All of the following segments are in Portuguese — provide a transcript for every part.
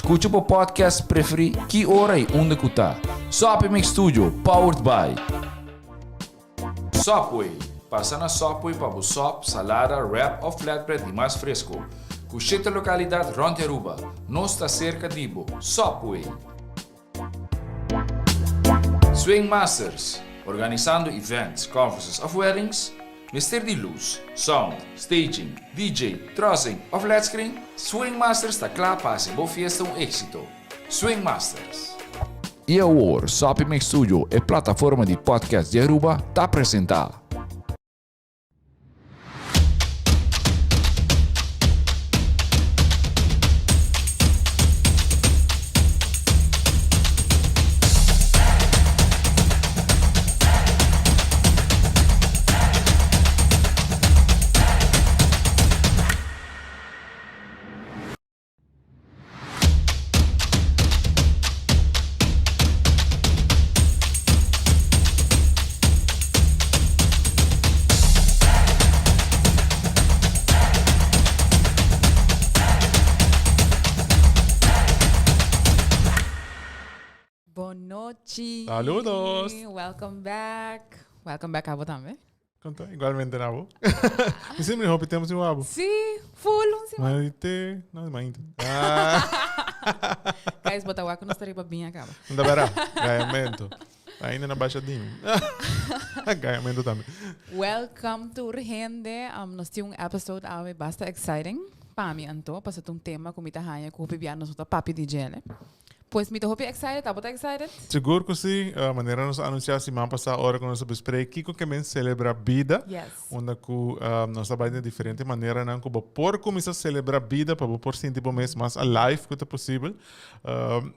Escucha o podcast preferido que hora e onde que tá. Sop Mix Studio, powered by Sopway. Passa na Sopway para o sop, salada, wrap ou flatbread e mais fresco. Cucheta localidade Ronteruba. Nós está cerca de Ibo. Sopway. Swing Masters. Organizando events, conferences of weddings. Mister de luz, sound, staging, DJ, trussing ou flat screen. Swing Masters está claro para ser boa fiesta éxito. Swing Masters. E agora, Sop Mix Studio e plataforma de podcast de Aruba está apresentar. Saludos. Welcome back. Welcome back, Abo também. Conta, igualmente, Nabo. E sempre hope temos um Abo. Sim, full. Maite, não, maite. Guys, bota o que nós estaremos bem acaba. Não dá gaiamento. Ainda na baixadinha. Gaiamento também. Welcome to Urgente. Nós temos episode ave bastante exciting. Para mim, então, para ser tema com muita rainha, com o pibiano, nós estamos papi de gene. Pois me estou excited, tá excited? Seguro que sim, a maneira nos anunciar semana passada, hora que nós bespreken, que também celebra a vida, onde nós trabalhamos de diferente maneira, não como por começar a celebrar a vida, para por sentir mês mais alive que é possível.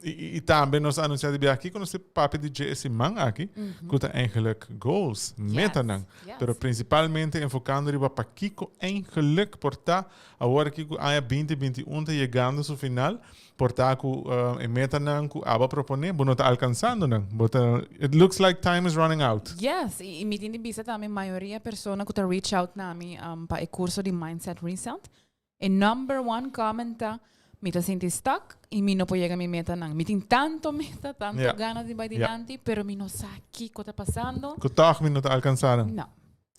E também nós anunciar de aqui que nós temos papi de esse man aqui, que é eigenlijk goals, meta não, pero principalmente enfocando riba para Kiko eigenlijk portar a hora que a 2021 está chegando ao final. Portanto, a meta não que aba propone, não está alcançando não. It looks like time is running out. Yes, e me tem vista também a maioria pessoa que está reach out na mim para o curso de Mindset Reset. E number one comenta, me está sentindo stuck e me não pode chegar a minha meta não. Me tem tanto meta, tanto ganas de ir adiante, pero me não sabe o que está passando. Que tal me não está alcançando? Não.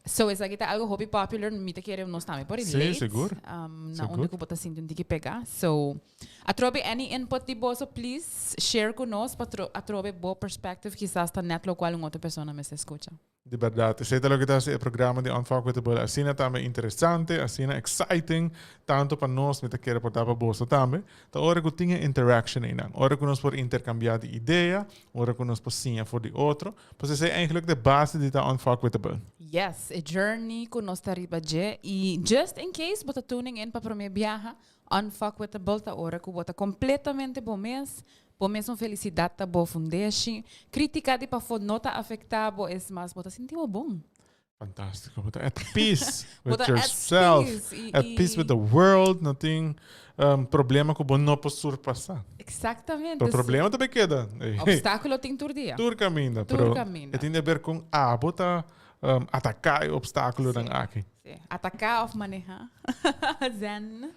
So, essa aqui está algo hobby popular, me está querendo nós também por sim, seguro. Na onde que você sente que pegar. So, atrobe any input de boa, so please share conosco para atrobe boa perspective, quizás está net local uma outra pessoa me escuta. De verdade. Sei lo que está o programa de Unfuckwithable. Assim também interessante, assim exciting, tanto para nós, me querer portar para bolsa também. Então, hora que tinha interaction aí, não. Hora que nós por intercambiar de ideia, hora que nós por sim for de outro. Pois essa é eigenlijk de base de Unfuckwithable. Yes, a journey que nós estamos e just in case você tuning in para minha viagem, Unfuckwithable tá hora que você completamente bom mês. Por mesmo felicidade tá boa fundeixe, crítica de para for nota afetável é mais bota sentiu bom. Fantástico, but at peace with yourself, at peace with the world, não tem problema que você não pode surpassar. Exatamente. O problema também queda. Obstáculo tem tur dia. Tur caminho, pero tem a ver com bota atacar o obstáculo não aqui. Atacar ou manejar. Zen.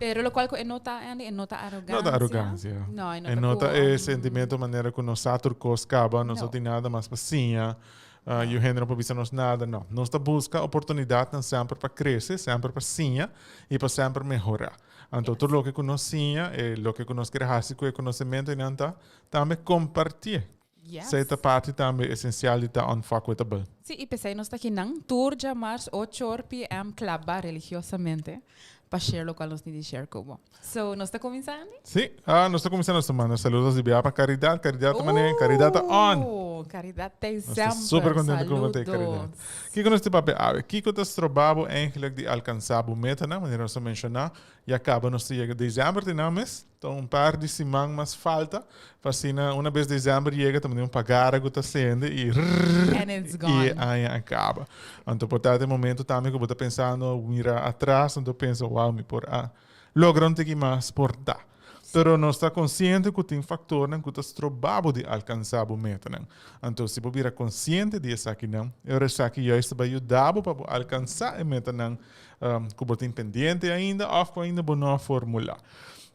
Pero lo cual é nota arrogância. Nota arrogância. Não, é nota é sentimento maneira que nós aturcos caba, nós não tem nada mais pacinha. E o gênero não precisa nos nada, não. Nós está busca oportunidade sempre para crescer, sempre para sinha e para sempre melhorar. Então, tudo o que nós sinha, o que nós queremos com o conhecimento, e não também compartilhar. Essa parte também essencial de Unfuckwithable. Sim, e pensei, nós está aqui na tour de março, 8 p.m. clavar religiosamente. Para share lo cual nos tiene share como. So, ¿nos está comenzando? Sí, nos está comenzando esta semana. Saludos de Bia para Caridad. Caridad também, Caridad on. Caridad tem sempre. Estou super contente com você, Caridad. Que nós temos papel? Que nós trabalhamos eigenlijk de alcançar a meta, né? Maneira nós mencionar. E acaba nós chega dezembro de mês. Então, par de semanas mais falta. Assim, uma vez dezembro chega, também pagar a gota sendo e and it's gone. E aí acaba. Então, portanto, momento também que eu estou pensando, mirar atrás, então penso, wow, me por lograr que mais por dar. Pero não está consciente que tem fator que está trabalhando de alcançar a meta. Então, se você virar consciente disso aqui, eu acho que isso vai ajudar para alcançar a meta que você tem pendente ainda, ou que ainda não formular.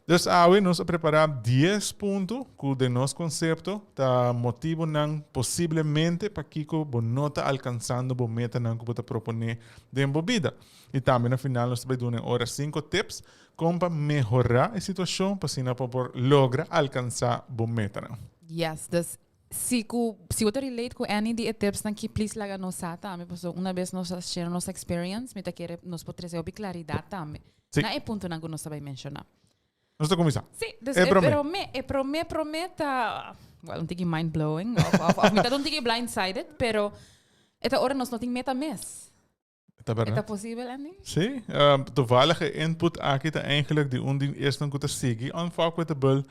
Dus hoy nos preparar 10 puntos de nosso concepto ta motivo nang posiblemente para Kiko bonota alcançando bo meta nang que proponer dentro vida. E também no final nós vai dar ora 5 tips como para melhorar a situação para sina por logra alcançar bo meta nang. Yes, dus si você relate com any de tips nan que please laga nos sata, ame poso uma vez nos share nos experience, me ta querer nos potrese obi claridade também. Sí. Na é ponto nan que nos vai mencionar. Nós estamos começando. Sim, dus prometa, well, um tiki mind-blowing, of me tá um tiki blindsided, pero esta hora nós não tem meta mes. Está possível, Andy? Sim, toevallige input aqui está eigenlijk die unding eerst dan kuta sigi on facultable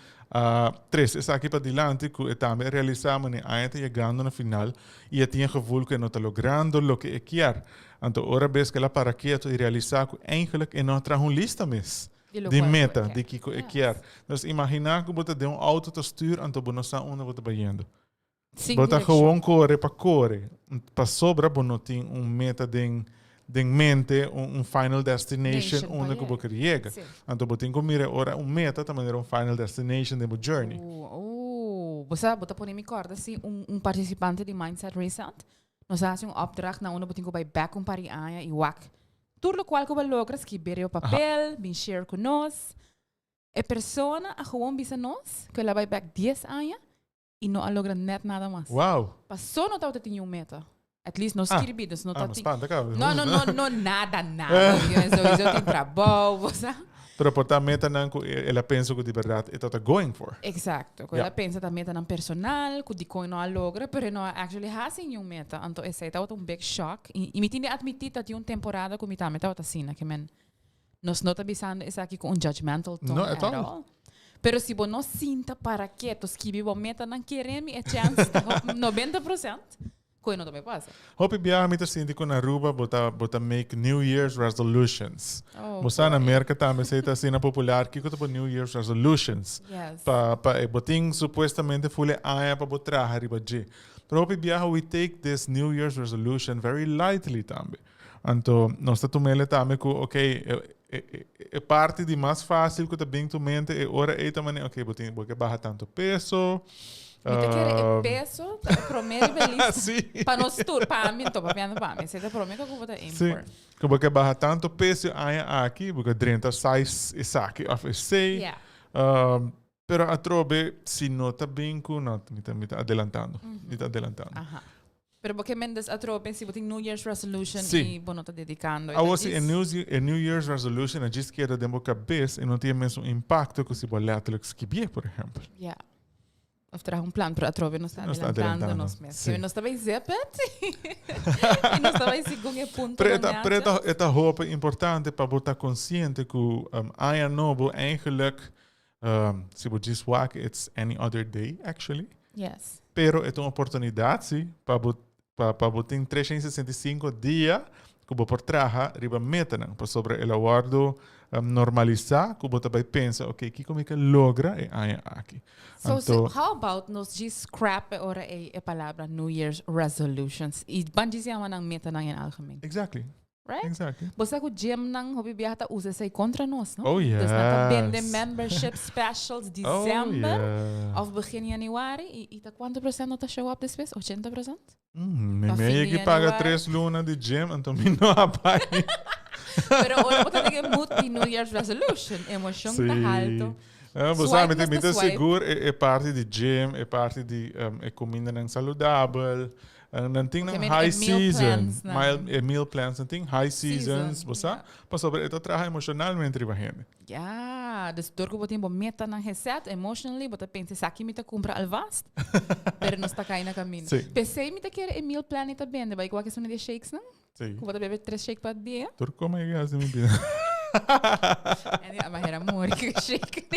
tres is aqui para dilante que também realizamos ni ainda chegando na final e eu tinha gevoel que não está logrando lo que eu quero. Então ora vez que ela para que tu realizar que eigenlijk não traz lista mes. Die meta die kiko eu quero. Dus imaginar que você de auto te stuur en tu bonosa onde você vai indo. Bota gewoon corre para corre. Para sobra bonotin meta den mente final destination onde que você chega. Então botin comire ora meta também era final destination de journey. Você bota por mim corda se participante de Mindset Reset. Nós fazemos opdracht na onde botin ko by back pari aya e wak. Tudo o qual que você logra escrever o papel, bem share com nós. A pessoa a gewoon bisa nós que ela vai back 10 anos e não logra net nada mais. Wow. Passou não tá tinha meta. At least nós escrevidos não tá. Não, nada. Eu tenho trabalho, você. Pero por ta meta nan ko ela pensa que de verdade é tá going for. Exacto. Ela pensa ta meta nan personal, que de coin não logra, pero não actually has em meta. Então esse tá big shock. E me tinha admitir que temporada que me tá meta assim, que men nós não tá bisando essa aqui com judgmental tone at all. Pero se você não sinta para que tu escreve meta nan querem a chance 90%. Coisa não também passa. Hope biar me sinti com na Aruba bota make New Year's resolutions. Moça na América também se tá assim na popular que tu New Year's resolutions. Yes. Pa boting supostamente fule aya pa botra hariba je. Pero hope biar we take this New Year's resolution very lightly também. Anto nós tá tomele também que okay é parte de mais fácil que tu bem tu mente e ora é também okay boting porque barra tanto peso. Você quer peso, prometo belíssimo. Para nós tour, para mim, tô papiando para mim. Você prometo que eu vou dar impor. Que porque barra tanto peso aqui, porque 36 é aqui, of sei. Pero a trobe se nota bem que não me tá adelantando, me tá adelantando. Pero porque mendes a trobe se boting New Year's resolution e bono tá dedicando. Awasi a New Year's resolution a just queda dentro cabeça e não tem mesmo impacto que se boa letterlijk escrever, por exemplo. Yeah. Of traga plan, pero a trove não está adelantando nos meses. Nós também zepet e nós também segundo ponto. Preta esta roupa importante para botar consciente que I know eigenlijk se você diz wak it's any other day actually. Yes. Pero é uma oportunidade para botar 365 dias que você por traja riba meta para sobre el aguardo normalizar que você vai pensar okay que como é que logra e aqui. So how about nos just scrap ora a palavra New Year's resolutions e bandizia nang meta nang em algemeen. Exactly. Right? Exactly. Você que o gym nang hobby biata usa sei contra nós, não? Oh yes. Dus nata bende membership specials December of begin Januari e tá quanto % nota show up this vez? 80%? Meio que paga 3 lunas de gym, então me não apague. Pero ora você tem que mudar de New Year's resolution, emoção tá alto. Você me seguro é parte de gym, é parte de comida não saudável. Não tem high season, meal plans, não tem high seasons, você? Para sobre isso trabalha emocionalmente riba gente. Ja, dus door que botin bo meta nang reset emotionally, bota pensa saki mita compra alvast. Pero não está caindo na caminho. Pensei mita quer meal plan ita bende, vai igual que são de shakes, não? Sim. Bota beber 3 shakes para dia. Tur como é que assim me pide. Mas era amor que shake.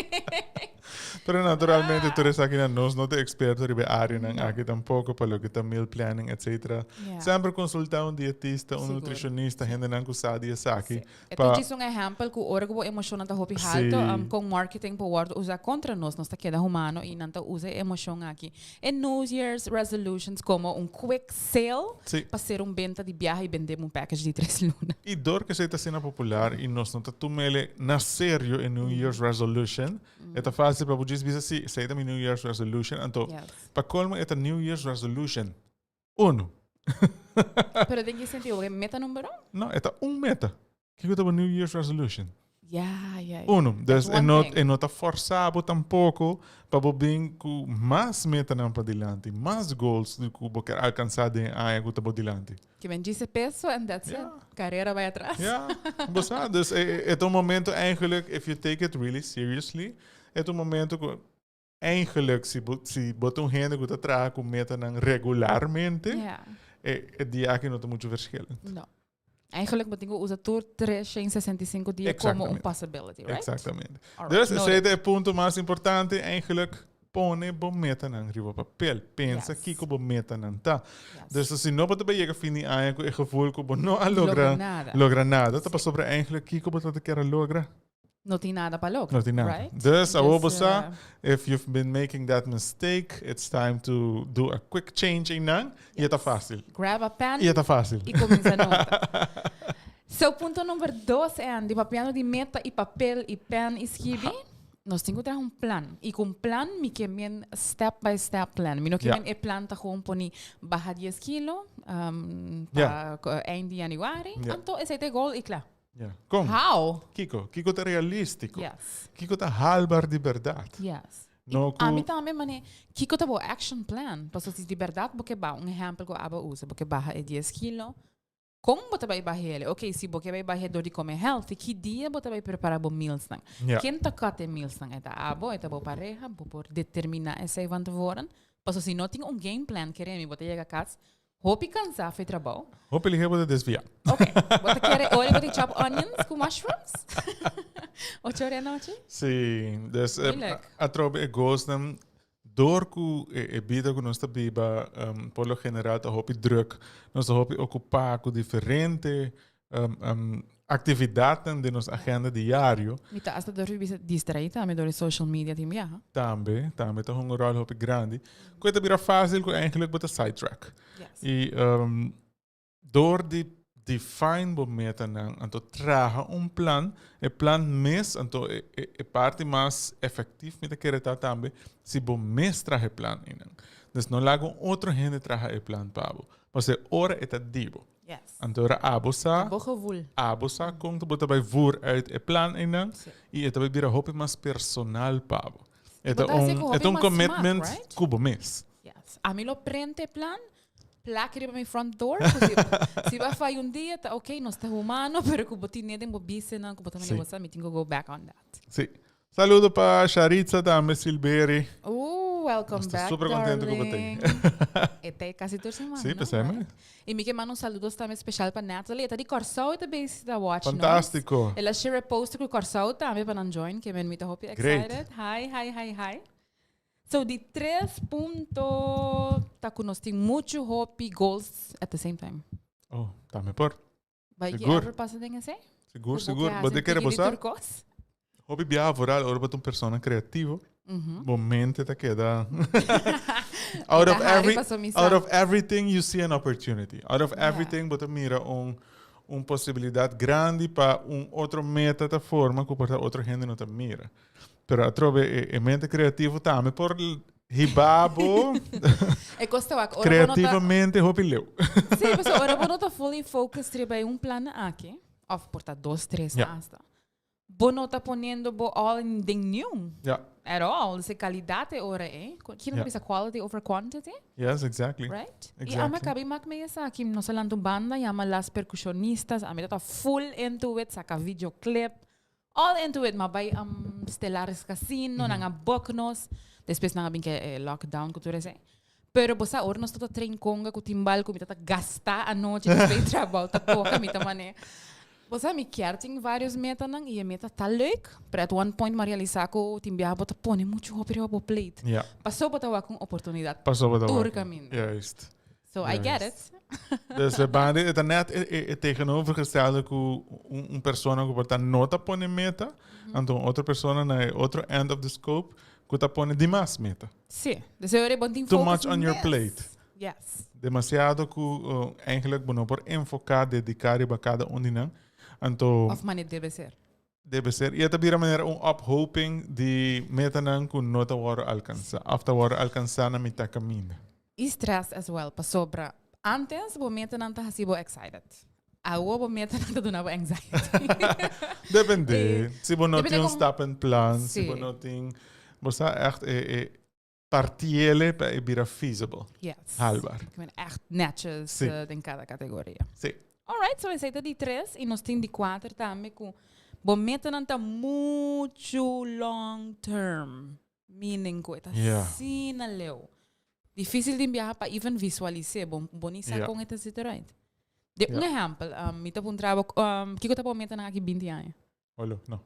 Pero naturalmente, tú eres aquí na nós, não te experto ribe área nang aqui tampouco, para lo que tá meal planning, etc. Sempre consultar um dietista, um nutricionista, gente nang kusadi sa aqui. Então, disso exemplo que o órgão emocional tá hopi alto, com marketing por word usa contra nós tá queda humano e não tá usa emoção aqui. E New Year's resolutions como quick sale para ser venta de viagem e vender package de 3 lunas. E dor que está sendo popular e nós não tá tomele na sério em New Year's resolution. É fácil para você dizer se sei da New Year's resolution, então para colmo é New Year's resolution 1. Pero tem que sentir o meta número? Não, é meta. Que é o New Year's resolution? Yeah. E não está forçado tampouco para vir com mais meta para dilante, mais goals que você quer alcançar em área que está dilante. Que vem 10 pesos and that's it. Carreira vai atrás. Dus é um momento eigenlijk, if you take it really seriously, é um momento que eigenlijk se bota gente que está atrás com meta regularmente, é dia que não tem muito verschil. Não. Eigenlijk moet ik usa tur 365 dias como possibility, right? Exatamente. Dus esse é o ponto mais importante, eigenlijk pone bom meta nang riba papel. Pensa que bom meta nang ta. Dus se não pode chegar fim de ano com o gevoel que não logra nada. Tá para sobre eigenlijk que você quer lograr. Não tem nada para lograr. Não tem nada. Right? Dus if you've been making that mistake, it's time to do a quick change in nang. E tá fácil. Grab a pen. E tá fácil. E começa a nota. So, ponto número 2 é de papel de meta e papel e pen e escrever. Nós temos que ter plan. E com plan, me que step by step plan. Me não que plan tá com poni bajar 10 kilo para end de januário. Então, esse é o goal e claro. Como? How? Kiko tá realístico. Yes. Kiko tá halbar de verdade. Yes. No, a mim também, mané, Kiko tá bom action plan. Para se de verdade, porque ba exemplo que aba usa, porque barra é 10 kilo. Como você vai barrer? Ok, se você vai barrer do de comer healthy, que dia você vai preparar bom meals nang? Quem tá cate meals nang? É tá abo, é tá bom pareja, por determinar esse van te worden. Para se não tem game plan, querem você chega a casa. Hope cansar foi trabalho. Hope ele vai desviar. Ok. Você quer olha você chop onions com mushrooms? 8 horas da noite? Sim. Dus a trobe gostam door que a vida que nós está viva, por lo general, a hope druk, nós hope ocupar com diferente atividades de nossa agenda diário. Me tá hasta dormir distraída, me dou social media tim ja. Também tá um rol hope grande. Coisa vira fácil que eigenlijk bota sidetrack. E door de define bo meta nang anto traga plan, e plan mes anto e parte mais efetivo me querer tá também se bo mes traje plan inang. Dus não lago outro gente traga e plan pabo. Mas ora eta dibo. Yes. Antora abosa com tu bota vai voer uit e plan inang e eta vai vira hope mais personal pabo. Eta commitment kubo mes. Yes. A mim lo prende plan placa para mi front door. Se vai fazer dia, tá ok, nós estamos humanos, pero que botin nede mo bise na, que botin nede me tenho go back on that. Sim. Saludo para Charitza também, Silberi. Welcome back, super contento com você. Até quase 2 semanas. Sim, pensamos. E me manda saludos também especial para Natalie. Está de Corsau também está watching. Fantástico. Ela share post com Corsau também para não join, que me tá hope excited. Hi. So, the 3 puntos tá que nós temos muito hope goals at the same time. Oh, tá me por. Vai que ever passa de assim? Seguro. Você quer passar? Hobby biavoral, ora para persona criativo. Momento tá queda. Out of everything you see an opportunity. Out of everything você mira possibilidade grande para outro meta da forma que outra gente não tá mira. Pero a trove mente criativo também por ribabo. Criativamente hopileu. Sim, mas ora bono tá fully focused treba plan aqui. Of porta 2, 3 hasta. Bono tá ponendo all in the new. At all. Se qualidade ora que não pensa quality over quantity? Yes, exactly. Right? E a macabi me essa aqui no salando banda, chama las percussionistas, a mim tá full into it, saca videoclip. All into it, mabay Stellaris Casino, nanga boknos, depois nanga bem que lockdown, que tu reze. Pero bosa ora nós tota train conga com timbal, com mitata gasta a noite, depois trabalho, tá pouca mita mané. Você me quer tem vários metas nang e a meta tá leuk. Para at one point realizar que o timbia bota pone muito hopi op plate. Ja. Passou bota com oportunidade. Passou wat Door dat caminho. Juist. So I get it. Dus we banden het net tegenovergestelde que persona que bota nota pone meta, então outra persona na outro end of the scope que tá pone demais meta. Sim. Dus eu bom Too much on your plate. Yes. Demasiado que eigenlijk bono por enfocar, dedicar para cada dinan. Então Of maneira deve ser. deve ser. E também a maneira ophoping de meta nan que nota worden alcançar. After worden alcançar na mitad caminho. E stress as well. Passou para antes o meta não tá assim excited. Agora o meta não tá dando anxiety. Depende. Se você não tem stappenplan, se Sim. você não tem... Você echt partiële para vir feasible. Yes. Haalbaar. Ik ben echt netjes Sim. em cada categoria. Sim. Alright, so esse é de 3 e nós temos de 4 também com bom meta não tá muito long term. Meaning que tá Yeah. assim na leu. Difícil de enviar para even visualizar, bom bonita Yeah. com esse sítio right. De um exemplo, me tá trabalho, que eu tá bom meta na aqui 20 anos. Olha, não.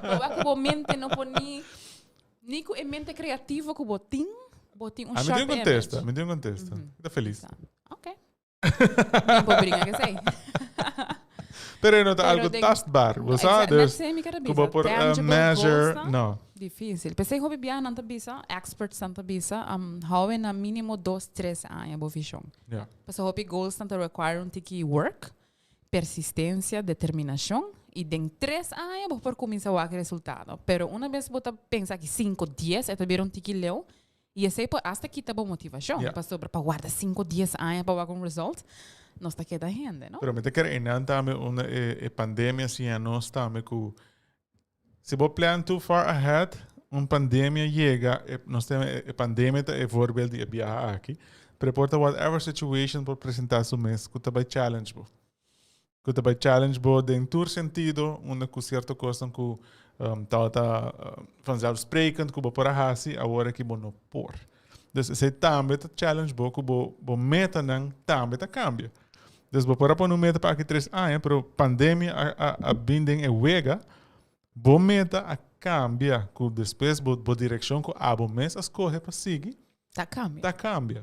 Eu acho que bom mente não pode nem com mente criativa que botin Me sharp tem image. me tem contesta. Está feliz. Ok. Não pode brincar que sei. Pero não tá Pero algo de- tastbar. Você Exact. dus Sei me cara como por Tangible measure, goals, não. Difícil. Pensei que biar não tá bisa, experts não tá bisa, how na mínimo 2-3 anos a visão. Ja. Mas hobby goals não tá require um tiki work, persistência, determinação e em 3 anos vou por começar a ver resultado. Pero uma vez você pensa que 5, 10 é também um tiki leu e esse é hasta aqui tá boa motivação. Yeah. Para guardar 5, 10 anos para ver um result. Não está queda rende, não? Pero me te quer enan tame una pandemia si anos tame ku se bo plan too far ahead, pandemia llega, nós temos pandemia é voorbeeld die viajar aqui. Preporta whatever situation por apresentar su mês, que tá by challenge bo. Que tá by challenge bo de tour sentido, uma com certa coisa que tá vanzelfsprekend que bo por hasi, agora que bo no por. Dus se também tá challenge bo que bo meta nang também tá cambia. Dus we para no meta para aqui 3 anos, pero pandemia a binding é wega, bo meta a cambia, que depois bo direção que a bo mês as corre para seguir, Tá cambia. tá cambia.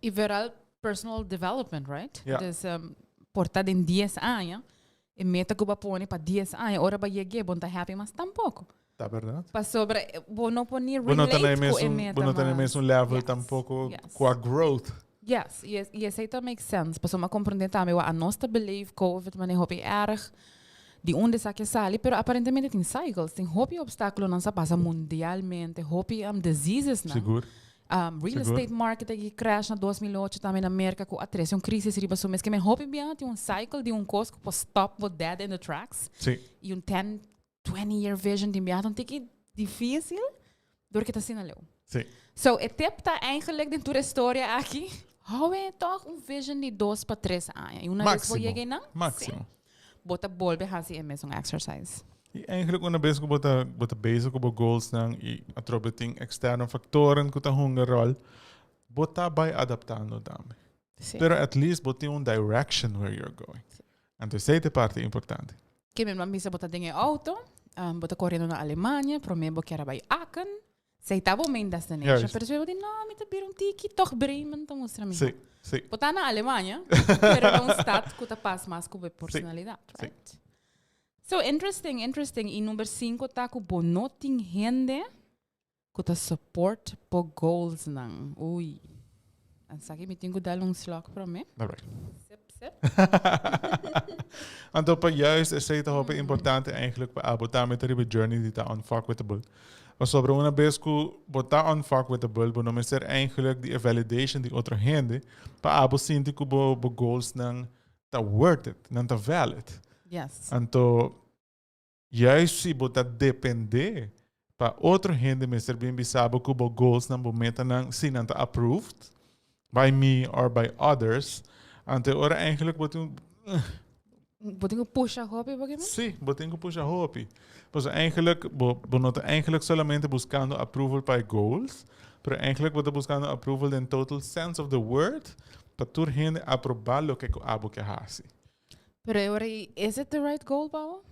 E veral personal development, right? Yeah. Dus portar em 10 anos, e meta que vai pôr para 10 anos, ora vai chegar, bom tá happy, mas tampouco. Tá verdade? Para sobre, bom não pôr Bo não tá relate nem com a meta, mesmo, não mesmo level Yes. tampouco Yes. com a growth. Yes, e esse aí make sense. Para uma compreender também, a nossa believe COVID, mas é hobby erg, de onde saque sali, pero aparentemente tem cycles, tem hobby obstáculo não se passa mundialmente, hobby diseases, não? Seguro. Real Seguro. estate market que crash na 2008 também na América com a três crise riba so mes que me hobby bia tem cycle de coisa que pode stop with dead in the tracks Sim. e 10 20 year vision de bia tem que difícil door que tá sendo leu. Sim. So het tip tá eigenlijk dentro da história aqui. Hou é toch vision de 2 para 3 anos. E uma vez que cheguei na Máximo. bota bolbe hasi é mesmo exercise. E eigenlijk una vez que bota bezig com goals nang e atrobeting externe factoren que tá hunga rol, bota by adaptando também. Sim. Pero at least bota direction where you're going. En terceira parte importante. Que meu mamisa bota dinge auto, bota correndo na Alemanha, promebo que era by Aachen. Sei tava main destination, Juist. pero eu disse, não, me tá bir tiki, toch Bremen, então mostra mim. Sim, sim. Botar na Alemanha, pero é stad que tá passa mais com a personalidade, Sim. right? So interesting. E número 5 tá com bonoting gente que tá support po goals nang. Ui. Ansa que me tenho dar slag para mim. Alright. Sip. En pa juist is het ook importante eigenlijk bij abota met de journey die daar onvak with the bull. Maar sobre una vez que botar onvak with the bull, bo não ser eigenlijk die validation die outra gente, pa abo sinti que bo goals nang ta worth it, nang ta valid. Yes. Então, juist se botar depender pa outra gente me ser bem bisabo que bo goals nang bo meta nang si nang ta approved by me or by others. Então, ora eigenlijk botar Botinho puxa hobby, porque sim, botem que puxa hopi. Pois eigenlijk, bonota eigenlijk solamente buscando approval by goals, pero eigenlijk bota buscando approval in total sense of the word, para tur gente aprovar lo que abo que hace. Pero ahora, is it the right goal, Pao?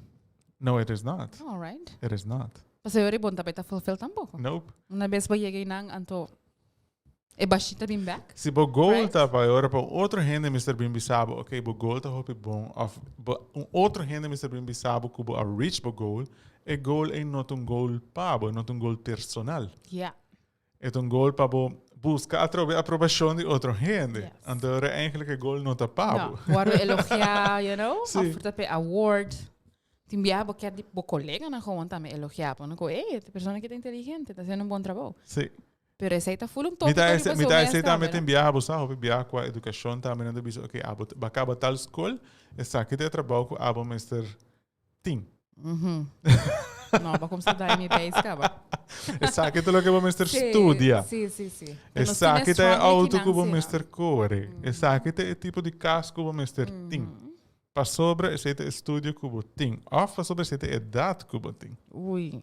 No, it is not. All right. It is not. Mas ahora, bom, tapos tá fulfill tampoco. Nope. Una vez ba lleguei nang anto, e bashita bin back? Se bo goal Right. tá para agora para outro rende Mr. Bimbi Sabo, ok, bo goal tá hopi bom, of outro rende Mr. Bimbi Sabo kubo a reach bo goal, e goal é not um goal pabo, not um goal personal. Yeah. É um goal para bo busca a aprovação de outro rende. Yes. Então é eigenlijk é goal not a pabo. No, waro elogiar, you know? Sí. Of tape award. Timbia bo quer bo colega na gewoon também elogiar, po. Não ko, esta pessoa que é inteligente, tá fazendo um bom trabalho. Sim. Pero essa aí tá full tópico. Me tá esse também tem viajar, você sabe, viajar com a educação também não deve ok, abo acaba tal escola, essa que tem trabalho com abo Mr. Tim. Não, ba como estudar em base, caba. Essa que tem lo que o Mr. Studia. Sim, sim, sim. Essa que tem auto com o Mr. Core. Essa que tem tipo de casco com o Mr. Tim. Para sobre esse estúdio com o Tim. Ou para sobre esse idade com o Tim. Ui.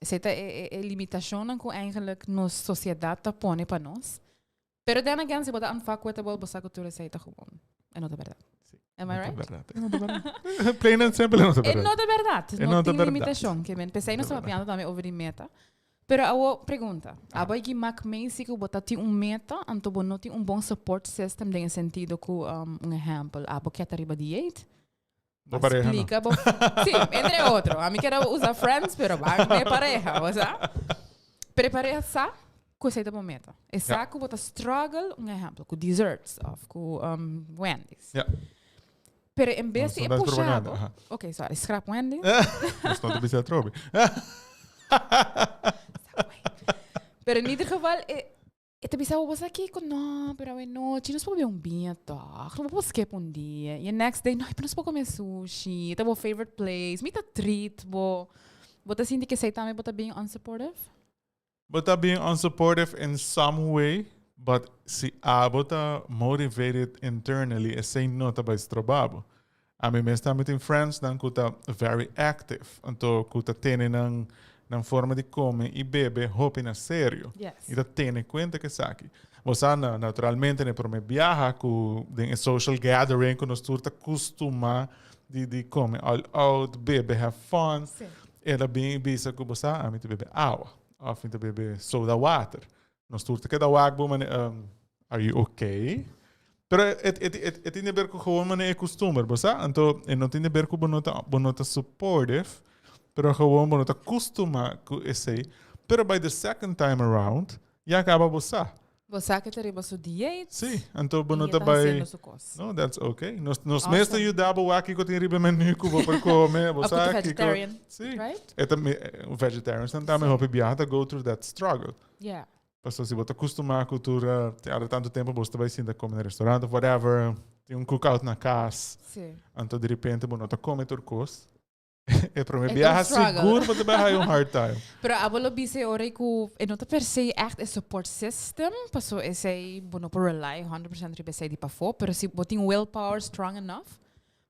Essa é limitação que eigenlijk nos sociedade tá põe para nós. Pero then again, se botar um faco é bom, você cultura essa tá gewoon. É não é verdade. Am I right? É não é verdade. Plain and simple é não é É verdade. não é verdade. É Não não tem é verdade. limitação. Que men pensei não estava piando também over meta. Pero a pergunta, abo que mac Messi que botar ti meta, anto bo não tem bom support system em sentido que exemplo, abo que arriba diet. Boa pareja, não. Explica, sim, entre outro. A mim quero usar friends, pero vai de pareja, você? Prepare essa coisa da meta. Essa que bota struggle, exemplo, com desserts, of com Wendy's. Ja. Pero em vez de Nossa, puxar, propaganda, ok, sorry, scrap Wendy's. Mas não deve ser trobe. Pero in ieder geval, ito bisa ko sa ko, no, pero no, chinos po yung biyata. Kung po skip un dia. Yung next day, no, ipanos po kami sushi. Ito po favorite place. Mita treat po. Bota hindi ka say tami, bota being unsupportive? Bota being unsupportive in some way, but si bota motivated internally, e say no ta ba trabaho. A mim mesmo também tem friends que kuta very active. Então, kuta tene ng forma de comer e beber roupa na sério. Yes. E da tene conta que saque. Você naturalmente ne prome viaja com em social gathering que nós turta costuma de comer all out, beber, have fun. Sim. Ela bem bisa que você a mim te beber água, a fim de beber soda water. Nós turta que da água, mas are you okay? Pero é tem a ver com como man é costume, você? Então, não tem a ver com bonota supportive. Pero gewoon mo nota costuma com esse. Pero by the second time around, já acaba você. Você que teriba su diet. Sim, então mo E nota tá by. haciendo su coisa. No, that's okay. Nos Awesome. mesmo ajudava o aqui que tem riba menu que vou para comer, você Ako to aqui. vegetarian, Sim. right? É também vegetarians também hope biata go through that struggle. Yeah. Pastor, se você acostumar a cultura, há tanto tempo você vai sim comer no restaurante, whatever, tem cookout na casa, Sim. então de repente mo nota come turcos. É para me É viajar struggle. seguro para ter um hard time. Pero abolo bise ore ku não tá per se echt a support system, paso esse bono por rely 100% ribe sei di pa fo, pero se botin willpower strong enough,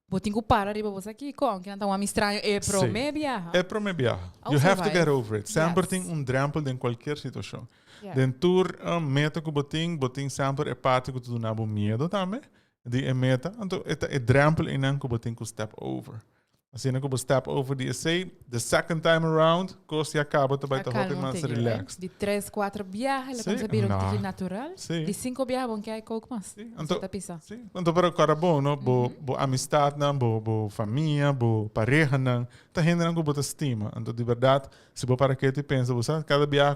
botin ku para riba você aqui com que não tá um estranho é pro Sim. me viaja. É para me viajar. I'll You have to survive. get over it. Sempre Yes. tem drempel em qualquer situação. Yeah. Den tour meta que botin sempre é parte que tu não medo também. De meta, então é drempel em que botin que step over. Assim que você step over the essay, the second time around, coisa acaba também tá hope mais relaxed. De 3, 4 viajes, Sim. la concebiram Não. tiki natural. Sim. De 5 viajes, bom que hay coke mas. Sim. Então, tá pisa. Sim, então para o cara bom, não? Bo amistade, não? Bo família, bo pareja, não? Tá rende não que bota estima. Então, de verdade, se você para que te pensa, você cada viagem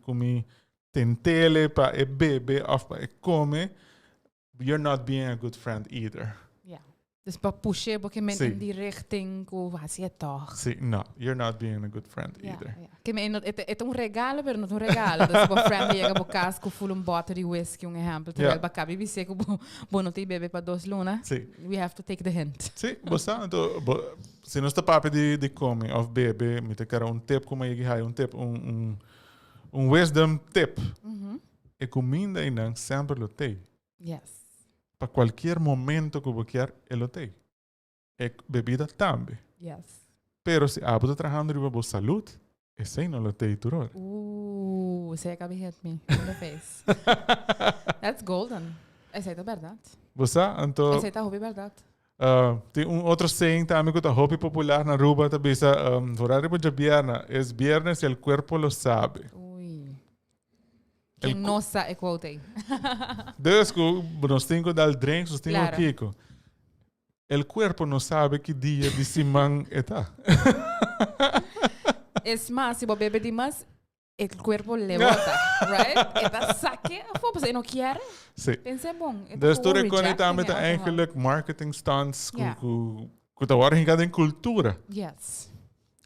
comi tentele para bebe, of para comer, you're not being a good friend either. Yeah. Dus pa puxe, porque men Sim. in die richting ku hacia toch. Sim, no, you're not being a good friend Yeah, either. yeah. Que me é um regalo, pero não é um regalo. Dus bo friend chega bo casa com full bottle de whisky, exemplo. Terwijl Yeah. ba cabe bise ko bo não tem bebe para 2 luna. Sim. We have to take the hint. Sim, você, então, se não está papo de comer, of bebe, me te quero tip como eu disse, tip, wisdom tip. E comida e não sempre lo tem. Yes. Para qualquer momento que você quer, ele tem. E bebida também. Yes. Pero se a você trabalhando riba boa saúde, esse não lo tem turor. Você acaba de hit me in the face. That's golden. Essa é a verdade. Você, então, Essa é a verdade. Tem outro saying também que está hobby popular na Aruba, também sa horário de viernes, es viernes y el cuerpo lo sabe. Ui. Quem não sabe, quotei. Desde que nós temos dar drinks, nós temos Claro. Kiko. El cuerpo não sabe que dia de semana está. Es más, si vos bebes demás, el cuerpo le bota, right? Eta saque, pues você não quer. Sim. Pense bom. Dus toen ik kon met eigenlijk marketing stunts, que tá hora em cultura. Yes.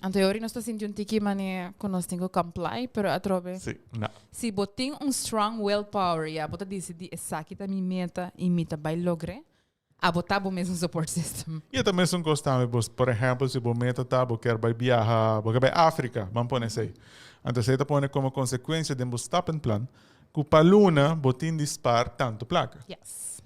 Anterior nós estamos sentindo que mané que nós temos que comply, pero a trobe. Sim, não. Se botem strong willpower, ya bota decidir essa aqui tá minha meta e meta vai lograr, a botar o mesmo support system. E também são costumes, por exemplo, se você meta tá, você quer vai viajar, você vai África, vamos pôr isso aí. Então você tá põe como consequência de você stop plan, que para luna botin dispar tanto placa. Yes.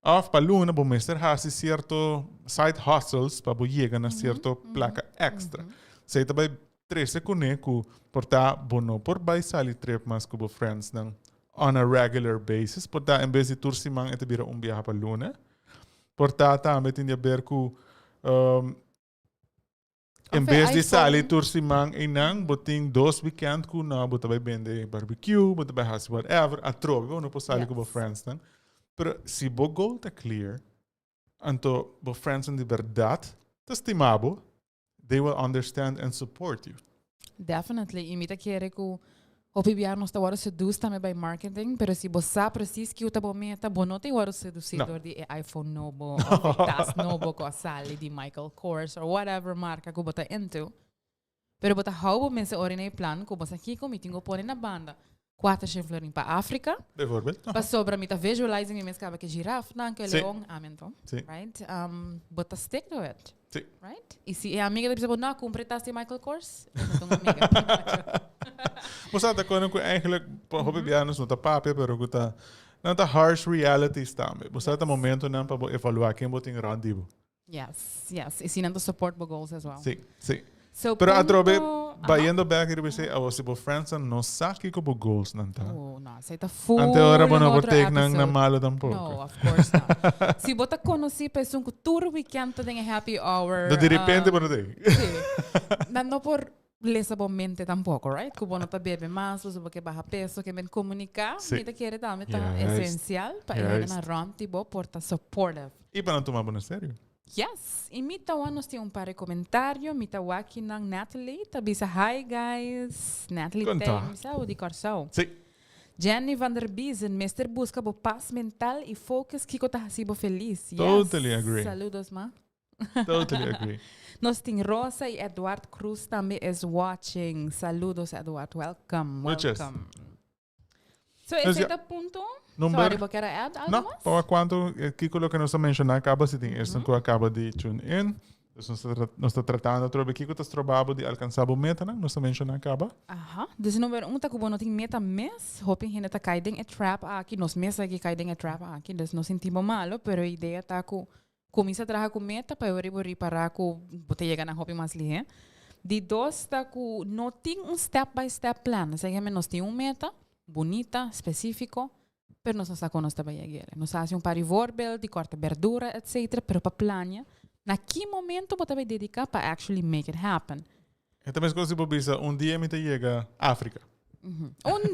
Of para luna, você mestre hasi certo side hustles para você chegar na certo placa extra. Você tá vai 13 com que porta bono por vai sair trip mas com friends nang on a regular basis, porta em vez de tursimang ito bira viaje para luna. Porta também tem a ver com em vez de sair tursimang inang boting 2 weekend ku na bota vai vender barbecue, bota vai hasi whatever, a trove, não pode sair com friends nang. Pero se bo goal tá clear, anto bo friends de verdade, tá estimado, they will understand and support you. Definitely. E mita querer que o PBR não está agora seduz também by marketing, pero se você sabe preciso que o tabo meta, bom não tem agora seduzidor de iPhone novo, ou tas novo com a sali de Michael Kors or whatever marca que você into. Pero você houve mense orine plan que você aqui como tinha pôr na banda. 4 chiflerin para África. Bijvoorbeeld. Para sobra mita visualizing e mense que girafa, não que leão, amento. Sim. Right? But stick to it. Sim. Right? E se a amiga deve não completaste Michael Kors, então amiga. Mas até quando eigenlijk hobby bianos não tá papel, pero que tá não tá harsh realities também. Mas até momento não para evaluar quem botin randivo. Yes, yes. E se não support the goals as well. Sim, sim. So, Pero atrobe, bayendo back here, we say, si bo friends no saki ko bo goals nanta. Oh, no. Say ta full. Ante ora mo no take episode. nang na malo tampoco. No, of course not. Si bota conoci pessoa que tour weekend tem happy hour. De repente, bueno, de. Sí. No por lesa bo mente tampoco, right? Que bono ta bebe más, uso que baja peso, que men comunicar, mita quiere também tá essencial para ir na run tipo porta supportive. E para não tomar no sério. Yes. E mita nós tem par de comentário, mita aqui ng Natalie, tabisa hi guys. Natalie tem saúde coração. Sim. Jenny van der Biesen, Mr. Busca bo paz mental e focus que tá hasibo feliz. Yes. Totally agree. Saludos, ma. Totally agree. Nós tem Rosa e Eduard Cruz também is watching. Saludos, Eduard. Welcome. Welcome. So, esse é o ponto. Sorry, você quer add algo não, mais? para quanto Kiko lo que nós mencionamos acaba se tem este que acaba de tune in. Nós está tratando de Kiko está trabalhando de alcançar a meta, não? Nós mencionamos acaba. Aha. Dus número 1 tá que não tem meta mes, hoping hinta kaiding a trap aqui, nós mes aqui kaiding a trap aqui, dus nós sentimos malo, pero a ideia tá que começa a trabalhar com meta para eu reparar que você chegar na hoping mais lihe. De 2 tá que não tem step by step plan, seja nós tem meta bonita, específico. Pero nós não sabemos como chegar. Nós fazemos par de voorbeeld, de corta verdura, etc. Pero para planear, na que momento você vai dedicar para actually make it happen? Então, mas quando você pensa, dia me chega à África.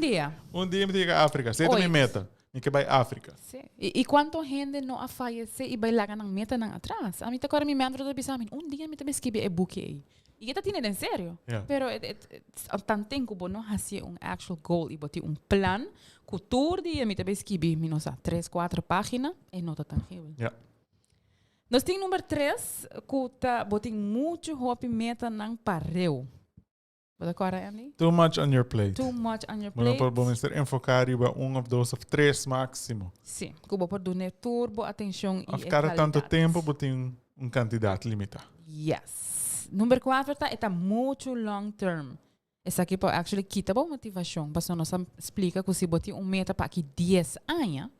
Dia. Dia me chega à África. Sei também meta. Me que vai à África. Sim. E quanto gente não afalece e vai lá na meta não atrás? A mim agora me mandou do bisa, dia me também escrever e buque. E que tá tendo em sério. Yeah. Pero tanto tempo que não fazia actual goal e botar plan que todo dia me também escrever, não sei, 3, 4 páginas e não tá tangível. Yeah. Nós temos número 3, que tá botando muito hope meta não pareu. Wat agora, Andy? Too much on your plate. Too much on your plate. Vamos enfocar em of those of 3 máximo. Sim, que vou pôr donar turbo, atenção e cada tanto tempo, botem quantidade limitada. Yes. Número 4 tá muito long term. Essa aqui pode actually kita boa motivação, para nós explica que se botar meta para aqui 10 anos,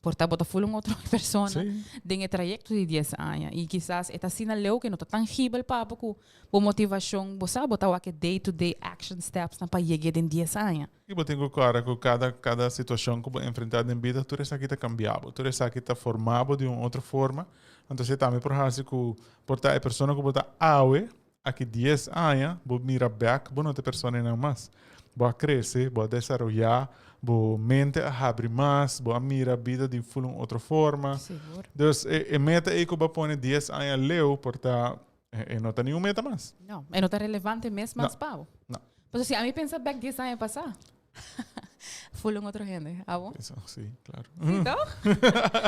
Porta bota full outra persona. Sim. Den el trayecto de 10 anos. E quizás esta sina leu que não está tangível para pouco a motivação, você botar o que day-to-day action steps para chegar em 10 anos. E eu tenho claro que cada situação que eu enfrentar na vida, tu essa aqui está cambiado, tu essa aqui está formado de uma outra forma. Então, você também por assim que porta a pessoa que bota awe, aqui 10 anos, vou mirar back, vou não ter pessoa não mais. Vou crescer, vou desenvolver, vou mente a abrir mais, vou mirar a vida de outra forma. Seguro. Então, a meta é que eu vou pôr 10 anos leu, porta não tem nenhuma meta mais. Não, não está relevante mesmo mais pau. Não. Mas assim, a mim pensa back 10 anos passar. Full outra gente, ah bom? Isso, sim, claro. Então?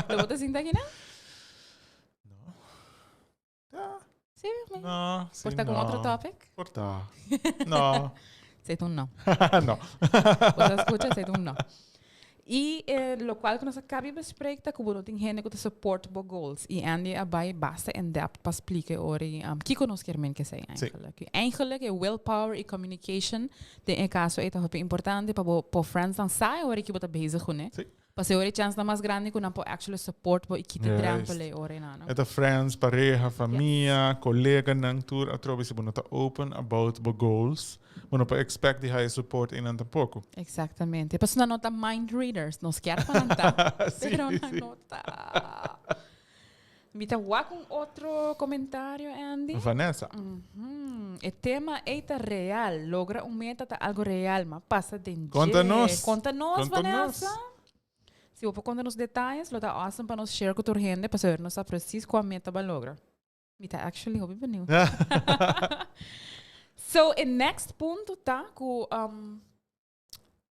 Lo botas assim daqui, não? Sim, mas... Não, sim, Porta com outro topic? Porta. Não. Sei tu não. Não. Você escuta, sei tu não. E lo qual que nós acabamos de espreita, como não tem gente que te supportable goals. E Andy abai basta in depth para explicar ori que nós queremos que sei eigenlijk. Eigenlijk é willpower e communication. De caso é muito importante para friends dan sai ori que bota bezig com, né? Para ser ori chance mais grande que não pode actually support bo e que te drempele ori não. É friends, pareja, família, colega nang tour, atrobe se bonita open about the goals. Bueno, para expect de high support in tampouco. Exatamente. Para não nota mind readers, nos quer para pero não nota. Mita wa com outro comentário, Andy? Vanessa. O tema é real, logra meta tá algo real, mas passa de Conta-nos. Conta-nos, Vanessa. Se você conta nos detalhes, lo tá awesome para nos share com a gente, para saber nós preciso qual meta vai lograr. Mita actually hobby beniu. So, o next ponto tá que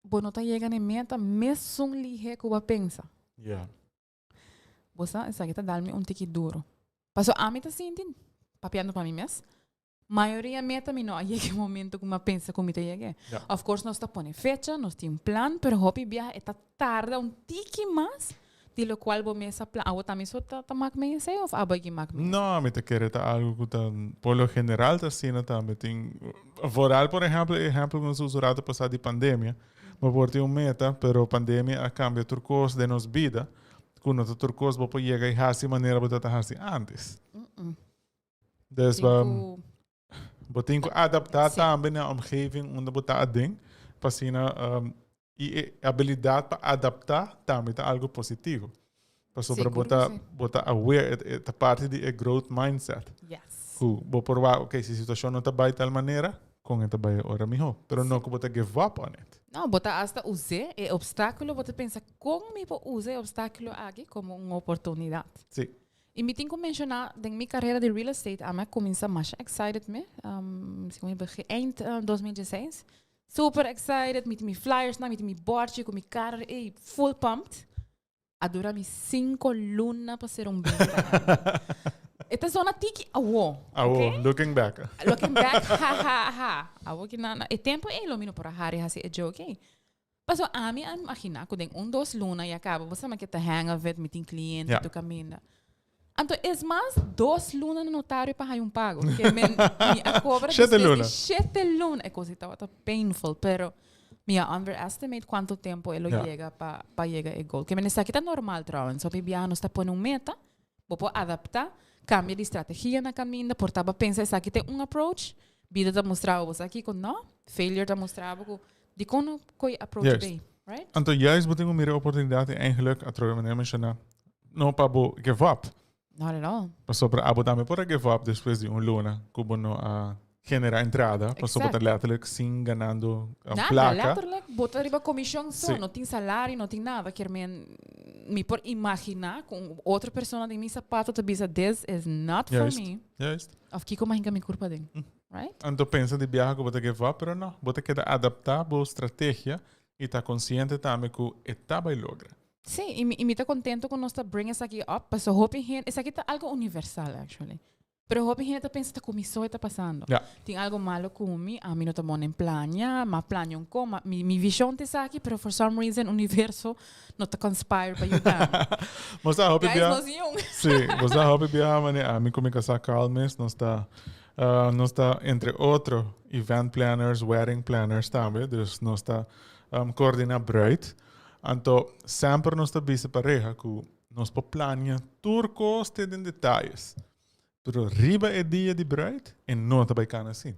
bonota chega na meta, mesmo lihe que você pensa. Yeah. Você essa aqui tá dando tique duro. Passou a mim tá sentindo, papiando para mim mesmo. Maioria meta mi não chega momento que eu pensa como tá chega. Of course nós tá pondo fecha, nós tem plan, pero hobby viaja está tarda tique mais. De lo qual vou mesa plan. Ah, também só tá mac me sei ou abai que mac me. Não, me te quer tá algo que por lo general tá sendo também tem voral, por exemplo, que nós usamos passar de pandemia. Mas por ter meta, pero pandemia a cambia turcos de nos vida. Quando tu turcos vou chegar e assim maneira vou tá assim antes. Dus vou ter que adaptar também na omgeving onde vou tá ding, para sina e a habilidade para adaptar também é algo positivo. Para botar aware da parte de growth mindset. Yes. Vou provar, ok, se a situação não está bem de tal maneira, com esta bem ora melhor. Pero não que botar give up on it. Não, botar hasta usar o obstáculo, botar pensar como me vou usar o obstáculo aqui como uma oportunidade. Sim. E me tenho que mencionar, na minha carreira de real estate, a minha começa mais excited me, eind 2016. Super excited, met mijn flyers, met mijn bordje, com mijn cara, full pumped. Adora mi 5 luna para ser bem. Esta zona tiki, okay? Looking back. Looking back, ha. Awo que na e tempo lo mino por hari hasi e joke. Paso a mim imagina que tem 2 luna e acaba, você me quer hang of it met cliente do caminho. Então, é mais 2 lunas no notário para um pago. Que me cobra 7 lunas. 7 lunas. É coisa que está painful, pero me underestimate quanto tempo ele chega para chegar ao gol. Que me nessa aqui tá normal, trouxe. Só que não está pondo meta, vou adaptar, cambia de estratégia na caminho, portava pensar essa aqui tem approach, vida tá mostrava você aqui com não, failure tá mostrava de como coi approach bem, right? Então, juist moet ik meer oportunidade eigenlijk, a troca me mencionar, não para give up. Not at all. Passou para Abu Dhabi para give up depois de luna, como não a generar entrada, passou para letterlijk sim ganhando placa. Letterlijk, botar riba comissão só, não tem salário, não tem nada, quer me por imaginar com outra pessoa de meu sapato te bisa, this is not for me. Juist. Of que como hinga me culpa dele, right? Então pensa de viajar que bota give up, pero não, bota que adaptar a boa estratégia e tá consciente também que etapa e logra. Sim, e me está contento com nós tá bring essa aqui up, mas hope gente, essa aqui tá algo universal actually. Pero hope gente pensa que começou está passando. Tem algo malo comigo, a mim não tá bom em plania, mas planiam como, mi visão te aqui, pero for some reason o universo não tá conspire para ajudar. Mas a hope viajar. Sim, mas a hope viajar, mas a mim como que essa calmes, nós tá entre outro event planners, wedding planners também, dus nós tá coordinar bruid. Então, sempre nós estamos pareja que nós planeamos turcos em detalhes. Pero riba é dia de bruid e não está bacana assim.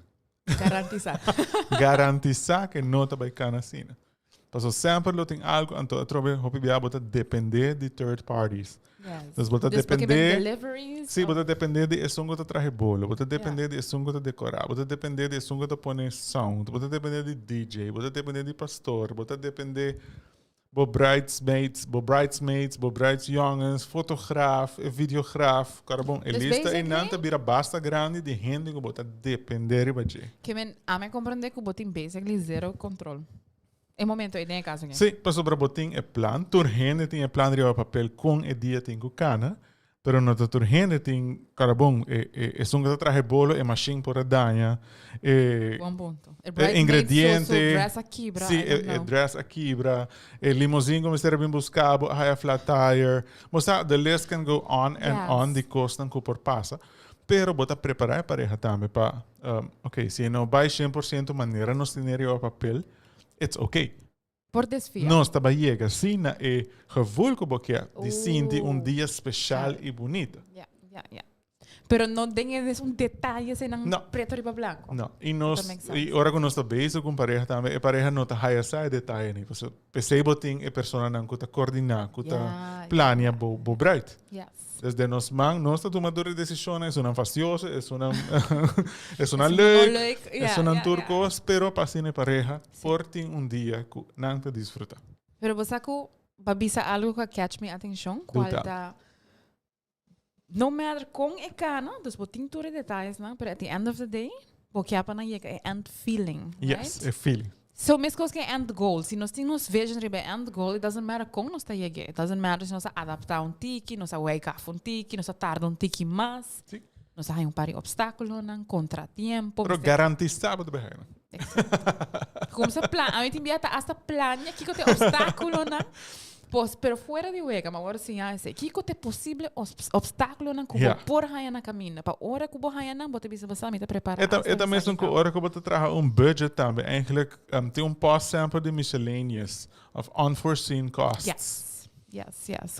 Garantizar. Garantizar que não está bacana assim. Então, sempre tem algo, então, eu trouxe depender de third parties. Yes. Então, depender... deliveries. Sim, você depender de esungo que traje bolo, você depender de esungo que decorar, você depender de esungo que põe sound, você depender de DJ, você depender de pastor, você depender de bridesmaids, brides jongens, fotograaf, videograaf, carabon. A lista é nanta vira basta grande de gente que você depender de você. Que a me compreender que você tem basically zero control. É momento, é nem caso. Sim, para sobre botin é plan, tur gente tem plan de papel com e dia tem com cana, pero no tur gente tem carabon é sunga traje bolo é machine por a danha, Bom ponto. ingrediente, dress a quebra. sim, é dress a quebra, é limousine como ser bem buscado, a flat tire, moça the list can go on and on de costan que por passa. Pero bota preparar a pareja também para, ok, se não vai 100% maneira nos dinheiro a papel, it's okay. Por desvio. Nós estamos chegando assim e gevoel que você de sentir dia especial e bonito. Pero não tem detalhes em preto e branco. Não. E agora que nós estamos bem com pareja também, a pareja não está a detalhe, né? Porque percebo tem a pessoa não está coordenada, que está planeia bo bright. Desde nós nós estamos tomando decisões, é uma faciosa, é uma lei, é uma turcos, pero para a pareja, por ter dia que não te desfruta. Pero você que babisa algo que catch me atenção, qual da no matter com é cana, dus você tem todos os detalhes, não? But at the end of the day, você apa na é end feeling, yes, right? é feeling. So, mesmo que é end goal. Se nós temos vision riba end goal, it doesn't matter como nós está chegando. It doesn't matter se nós adaptar tiki, nós wake up tiki, nós tarda tiki mais. Sim. Nós temos pari obstáculo, contratempo. Pero garantizado de bem. Como se plan, a gente envia hasta plania que tem obstáculo, não? Pues, pero fuera de hueca, mas agora sim, que é possível obstáculo não que por aí na caminho, para hora que você não, você precisa passar, me preparar. É também que hora que você traga budget também, eigenlijk tem post sempre de miscellaneous of unforeseen costs. Yes.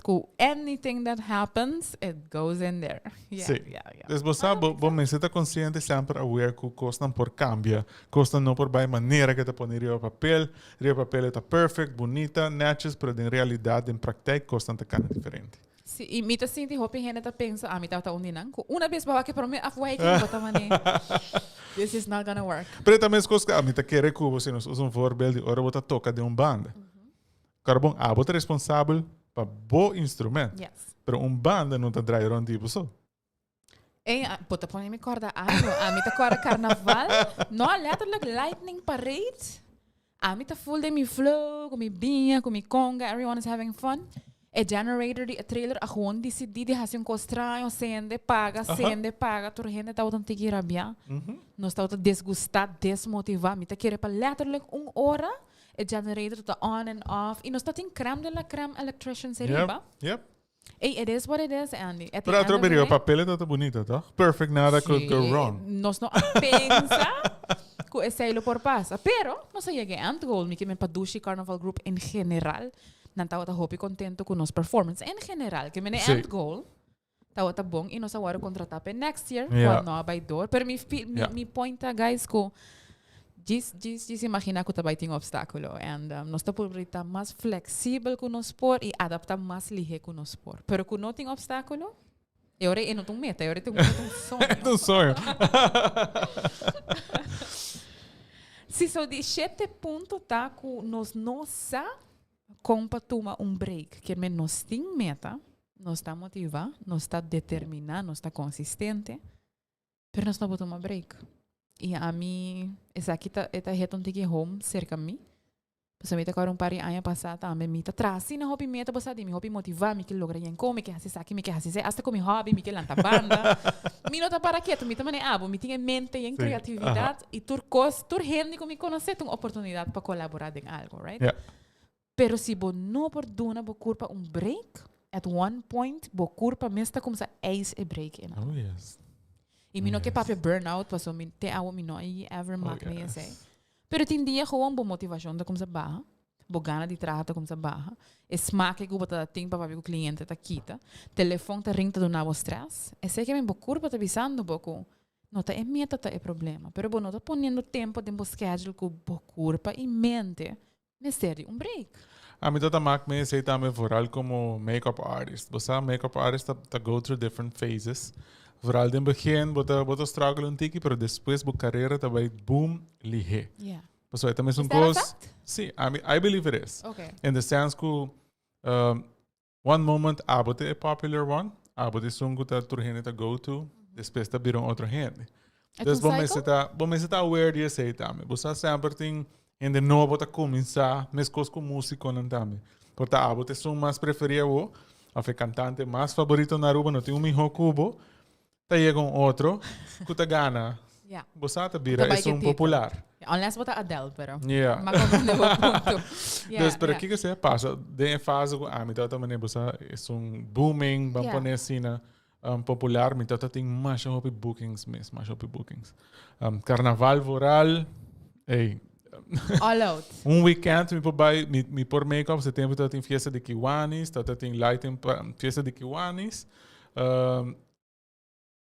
Cool. Anything that happens, it goes in there. Sim. Então você está consciente sempre aware que costam por cambia, costam não por bem maneira que te põe o papel está perfect, bonita, natural, mas em realidade, em prática, costam te cana diferente. Sim, e me tá sentindo, hopi gente tá pensa, me tá unindo, uma vez para que para mim afway que bota mani. This is not gonna work. Pero também as coisas que me tá querer que você nos usa voorbeeld, ora você toca de banda. Carbon, você é responsável para bom instrumento. Yes. Pero banda não está draaien tipo só. Bota põe me corda algo. A mim tá corda carnaval. Não, letterlijk lightning parade. A mim tá full de mi flow, com mi binha, com mi conga. Everyone is having fun. A generator, a trailer, a gewoon decidir de fazer costraio, sende paga, toda gente tá outro tiki rabia. Nós tá outro desgustar, desmotivar. Mim tá querer para letterlijk hora. A generator tá on and off. E nós tá tem creme de la creme electrician seriba. Yep. Hey, it is what it is, Andy. Pero a o papel está bonito, tá? Perfect, nada could go wrong. Nós não pensa que é saílo por passa. Pero, nós cheguei a end goal, que me padushi Carnival Group em geral. Não tá hopi contento com nossa performance em geral, que me end goal. Tá bom e nós agora contratar para next year, quando não vai door. Pero me pointa guys ko Diz imagina que também tem um obstáculo. E nós estamos mais flexível com nós por e adaptar mais ligeiro com nós por. Pero que não tem obstáculo, eu não tenho meta, eu tenho um sonho. É um sonho. Se só de 7 pontos tá que nós não sa compa toma break, que nós tem meta, nós está motivado, nós está determinado, nós está consistente, pero nós não tomar break. E a mim, essa aqui tá retom tiki home cerca de mim. Pois eu me agora pari ano passado também me traz na hobby meta pois me hobby motivar me que logra em como que hace aqui me que hace hasta com hobby me que lanta banda. Me não tá para quieto, me também me tinha mente e criatividade e tur gente que me conhece tem oportunidade para colaborar em algo, right? Pero se bo não por dona bo curpa break at one point bo curpa mesta como se eis break in. Oh yes. E me não que papi burnout, passou me te awo me não ever mak me sei. Pero tem dia gewoon boa motivação da como se barra. bogana de trata como se barra. Smaak que bota tempo para o cliente tá quita. Telefone tá rinta do novo stress. É sei que me curva tá visando pouco. Não tá é meta tá é problema. Pero bom, não tá ponendo tempo de schedule com curva e mente. Me serve break. A mim tota mak me sei também vooral como makeup artist. Você makeup artist tá go through different phases. Vooral in begin bota struggle tiki, pero depois bo carreira tá vai boom lihe. Yeah. Pessoal, também são Is that a coisas. fact? Sim, I believe it is. Okay. In the sense que one moment abote é popular one, abote sungo tá turhene tá go to, depois tá viram outro gente. Dus bom me tá aware disso aí também. Você sempre tem ainda novo tá começar, mas coisas com música não também. Porque abote são mais preferido, a cantante mais favorito na rua, não tem mijo cubo, tá chega outro, que tá gana. Yeah. Você tá vira é um popular. Unless bota Adele, pero. Yeah. Mas como ponto. Dus para que você passa? De fase a mim também você é booming, vamos poner assim na popular, mim tem mais hobby bookings mesmo, mais hobby bookings. Carnaval rural, ei. All out. Weekend me por make-up, você tem fiesta de Kiwanis, tem lighting fiesta de Kiwanis.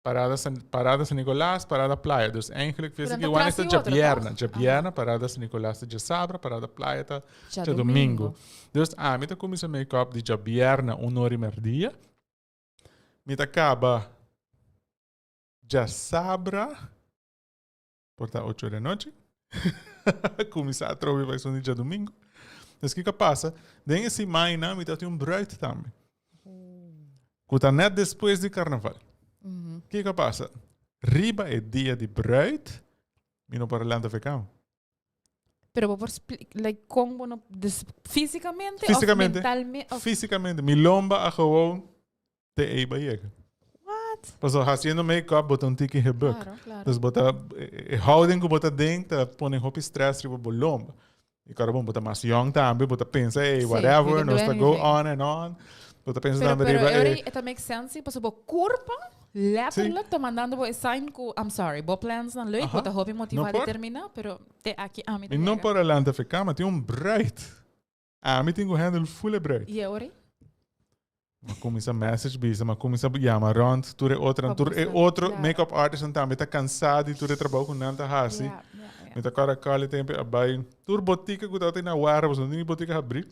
Parada San Nicolás, parada Playa. Dus eigenlijk fiesta de Kiwanis tá Jabierna, parada San Nicolás tá Sabra, parada Playa tá domingo. Dus mim tá começa make-up de Jabierna 1 dia. Me tá acaba Sabra, porta 8 da noite. Começar a trocar vai ser no dia domingo. Dus que passa? Daí esse maina me tem bruid também. Que tá net depois de carnaval. Que passa? Riba é dia de bruid, me não para lá de ficar. Pero por like como no fisicamente ou mentalmente? Fisicamente, me lomba a gewoon te eiba chega. What? Paso haciendo make-up, bota tiki hebuk. Claro. Dus bota houding que bota ding, tá põe roupa stress riba bolomba. E cara bom, bota mais young também, bota pensa, whatever, nós tá go on and on. Bota pensa também riba. Pero it makes sense, paso bo curva, letterlijk tá mandando bo sign ko, I'm sorry, bo plans na leuk, bota hobby motivar determinar, pero te aqui a mim. E não para lá de ficar, mas tem bright. Mim tem handle full bright. E ori? Maar comienza message bisa, maar comienza llama rond, tu outro makeup artist também tá cansado e tu trabalha com nanta hasi. Me tá cara cali tempo abai. Tu botica que tá na wara, você não tem botica abrir.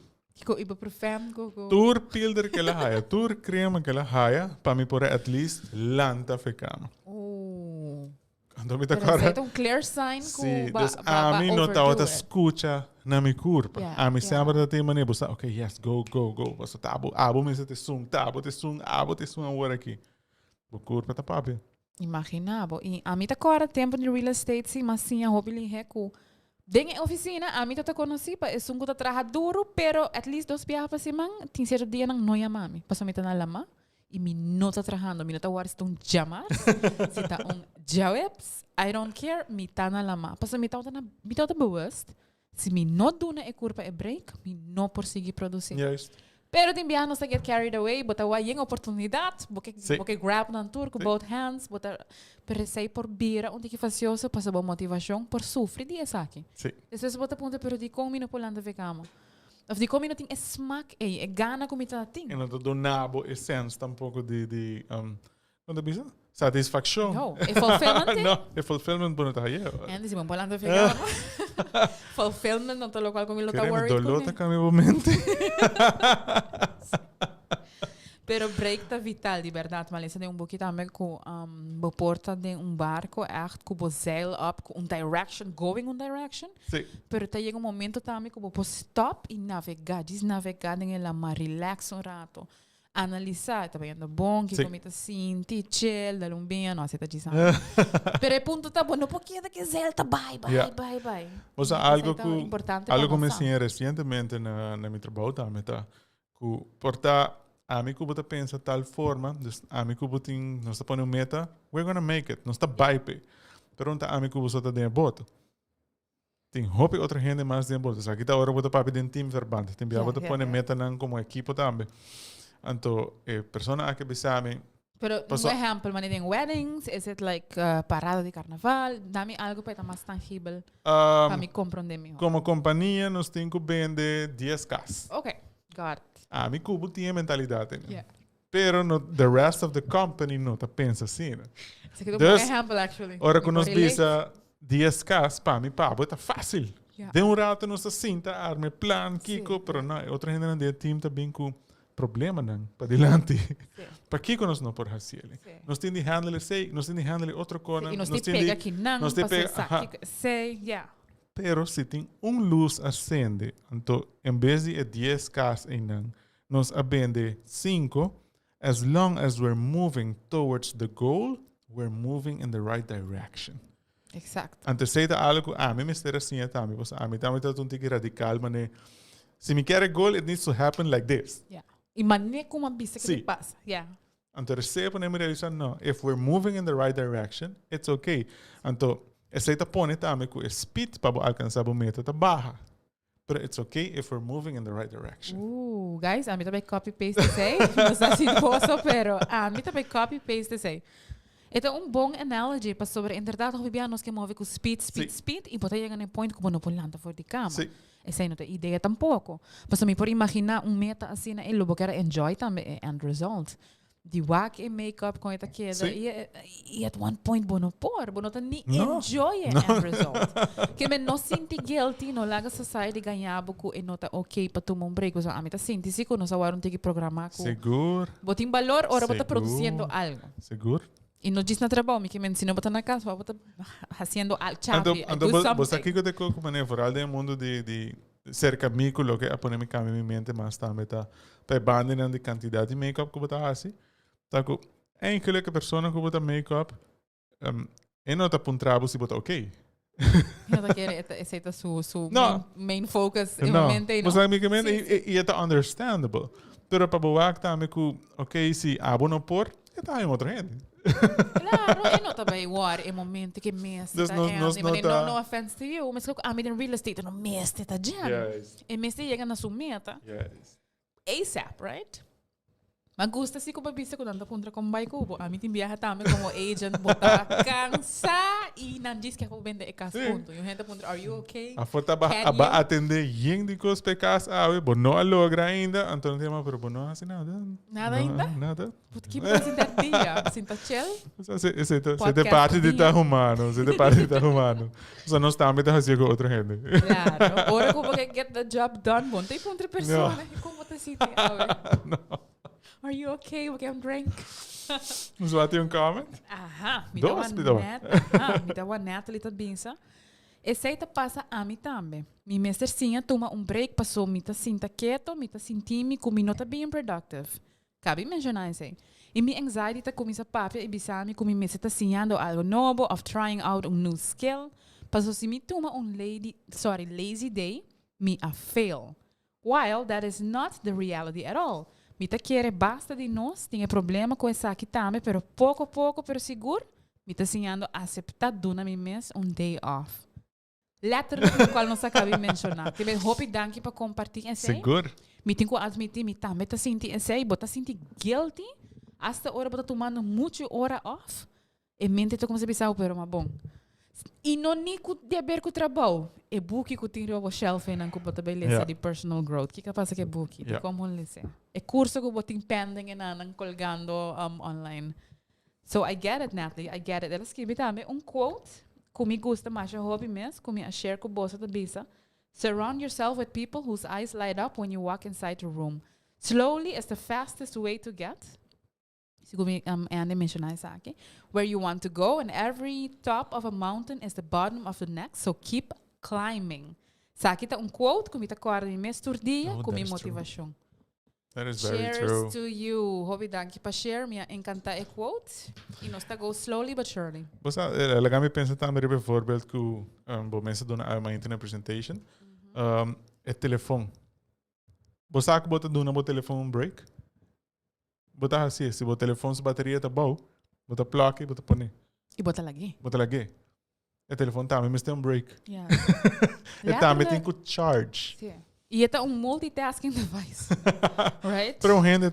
Ko ibuprofen ko. Tu pilder que la haya, tu crema que la haya, para mim por at least lanta ficama. Quando me tá cara. É um clear sign sim, dus a mim não tá outra escuta na minha curva. A mim sempre tem maneira, você, ok, yes, go. Você tá, me te sung, te sung agora aqui. O curva tá papi. Imaginavo. E a mim tá agora tempo de real estate, sim, mas sim, a hobby reco. Dentro da oficina, a mim tá conheci, é um que tá trabalha duro, pero at least 2 viajes para semana, tem certo dia não noia mami. Passa me tá na lama. E me não está trabalhando, me não está agora estão jamar, se está jawebs, I don't care, me está na lama. Passa me está bewust, se me não duna é curva é break, me não prosseguir produzir. Juist. Pero tem biar não se get carried away, bota uma oportunidade, porque grab na tour com both hands, bota percei por bira, onde que facioso, passa boa motivação, por sofrer de essa aqui. Sim. Depois bota ponto, pero di como me não pulando ficamos. Of die comino ting smaak é gana comita ting. E não tô nabo essence tampouco de quando bisa? Satisfação. No, é fulfillment. Não, é fulfillment por não aí. É, disse bom falando ficar. Fulfillment não tô lo qual comilo tá worried. Dolor tá com meu mente. Pero break tá vital, de verdade. Mas isso é pouquinho também com porta de barco, echt com sail up, com direction, going direction. Sim. Pero tá chega momento também que você stop e navegar, desnavegar em ela, mas relax rato. Analisar, tá vendo bom, que comita assim, chill, dá bem, não, você tá dizendo. Pero é ponto tá bom, não porque da que zelta, bye. Mas algo que comecei recentemente na meu trabalho também, tá? Que porta a mim que pensa tal forma, a mim que nós põe uma meta, we're gonna make it, nós tá bype. Pero não tá a mim que você tá dentro boto. Tem roupa outra gente mais dentro boto. Aqui tá hora você papi dentro team verband, tem bia você põe meta não como equipo também. Então, persona que bisa mim, Pero un ejemplo, man, en weddings, is it like parada de carnaval? Dame algo para más tangible para me comprender mejor. Como companhia, nós temos que vender 10 casas. Okay, got it. Mi cubo tinha mentalidade. Yeah. Pero the rest of the company não tá pensa assim. Esse aqui é um exemplo, actually. Ora que nós visa 10 casas, para mim, pá, tá fácil. Yeah. De rato nós sinta, arme plan, Kiko, pero não, outra gente não tem time também com problema não, para diante. Para Kiko nós não por fazer. Nós temos de handle sei, nós temos de handle outra coisa. E nós temos de pegar aqui não, nós temos de pegar, sei, yeah. Pero se tem luz acende, então, em vez de 10 casas em não, nós abende 5. As long as we're moving towards the goal, we're moving in the right direction. Exacto. Antes de algo, me mistério assim, também, pois mim também tá um tique radical, mas se me quer goal, it needs to happen like this. Yeah. E maneira como a bisa que passa. Yeah. Então, se podemos realizar, não. If we're moving in the right direction, it's okay. Então, esse tá põe também que o speed para alcançar a meta tá barra. But it's okay if we're moving in the right direction. Guys, a mim também copy-paste sei. Não sei se posso, pero a mim também copy-paste sei. Então, bom analogy para sobre, em verdade, nós que move com speed, e poder chegar no ponto como não pode fora de cama. Essa aí não tem ideia tampouco. Mas me pode imaginar meta assim, e logo quero enjoy também end result. De wak e make-up com essa queda. E at one point, bono tá nem enjoy end result. Que me não sinto guilty, não laga society ganhar buco e não tá ok para tomar break. A mim tá sinto, se que nós agora tem que programar com... Seguro. Botem valor, ora bota produzindo algo. Seguro. E não diz na trabalho, que me ensina a botar na casa, bota fazendo algo, chapi, do something. Você aqui que eu te como maneira foral do mundo de cerca mico, lo que a poner me cambia minha mente, mas também tá para banding de quantidade de make-up que botar assim. Tá com enkele pessoa que bota make-up, e não tá para trabalho se botar ok. Não tá querendo, esse é su main focus, não. Mente, não. Mas amicamente, e é understandable. Pero para boa que também que, ok, se abo não por, é tá em outra gente. Claro, e não também war é momento que mestre tá no offense to you, mas que a mim em real estate no mestre tá jam. E mestre chega na sua meta. ASAP, right? Mas gusta se como bisa ko nanda punta com bike ko. A mim tem viaja também como agent botar cansa e não diz que a vende é caso ponto. E gente punta, are you okay? A foto aba atender yen de cos pecas, bo não logra ainda, então tem uma pero não assim nada. Nada ainda? Nada. Porque que precisa dar dia, sinta chill. Você de parte de tá humano, você de parte de tá humano. Só nós também tá fazendo com outra gente. Claro. Ora como que get the job done, bom tem outra pessoa, como você se tem. Não. Are you okay? We can drink. Mas lá tem comment? Me dá uma Natalie também, sabe? Esse aí passa a mim também. Minha mesterzinha toma break, passou, me tá sinta quieto, me tá sentindo, como não tá bem productive. Cabe mencionar isso aí. E minha anxiety tá começa a papia e bisame, como me está sinhando algo novo, of trying out new skill. Passou, se me toma lazy day, me a fail. While that is not the reality at all. Mita quer basta de nós, tinha problema com essa aqui também, pero pouco a pouco, pero seguro, mita ensinando a aceitar durante mês day off. Letra no qual nós acabamos de mencionar. Que me hope danke para compartilhar esse. Seguro. Me tenho que admitir, me também tá sentindo esse, bota sentir guilty, hasta hora bota tomando muito hora off, e mente tô como se pensar, pero mas bom. E não nem de ver com o trabalho. É book que tem o shelf e não que bota beleza de personal growth. Que passa que é book? Como lese? É curso que botem pending e não colgando online. So I get it, Natalie. I get it. Ela escreve também quote que me gusta mais a hobby mesmo, que me share com você da bisa. Surround yourself with people whose eyes light up when you walk inside the room. Slowly is the fastest way to get. Andy mentioned aqui. Where you want to go, and every top of a mountain is the bottom of the next, so keep climbing. Sa kita quote kung itakuara ni mes turdia kung motivação. That is very Cheers true. to you. Hobi danke pa share minha encanta quote. E nós go slowly but surely. Você ela me pensa também por voorbeeld que bo mense doen uma internet presentation. É telefone. Você sabe que bota doen na telefone break? Bota assim, se o telefone se bateria tá bom, bota plug e bota põe. E bota lagi. Bota lagi. O telefone também, mas tem break. Yeah. E também tem que charge. Sim. E é multitasking device. Right? Pero o rende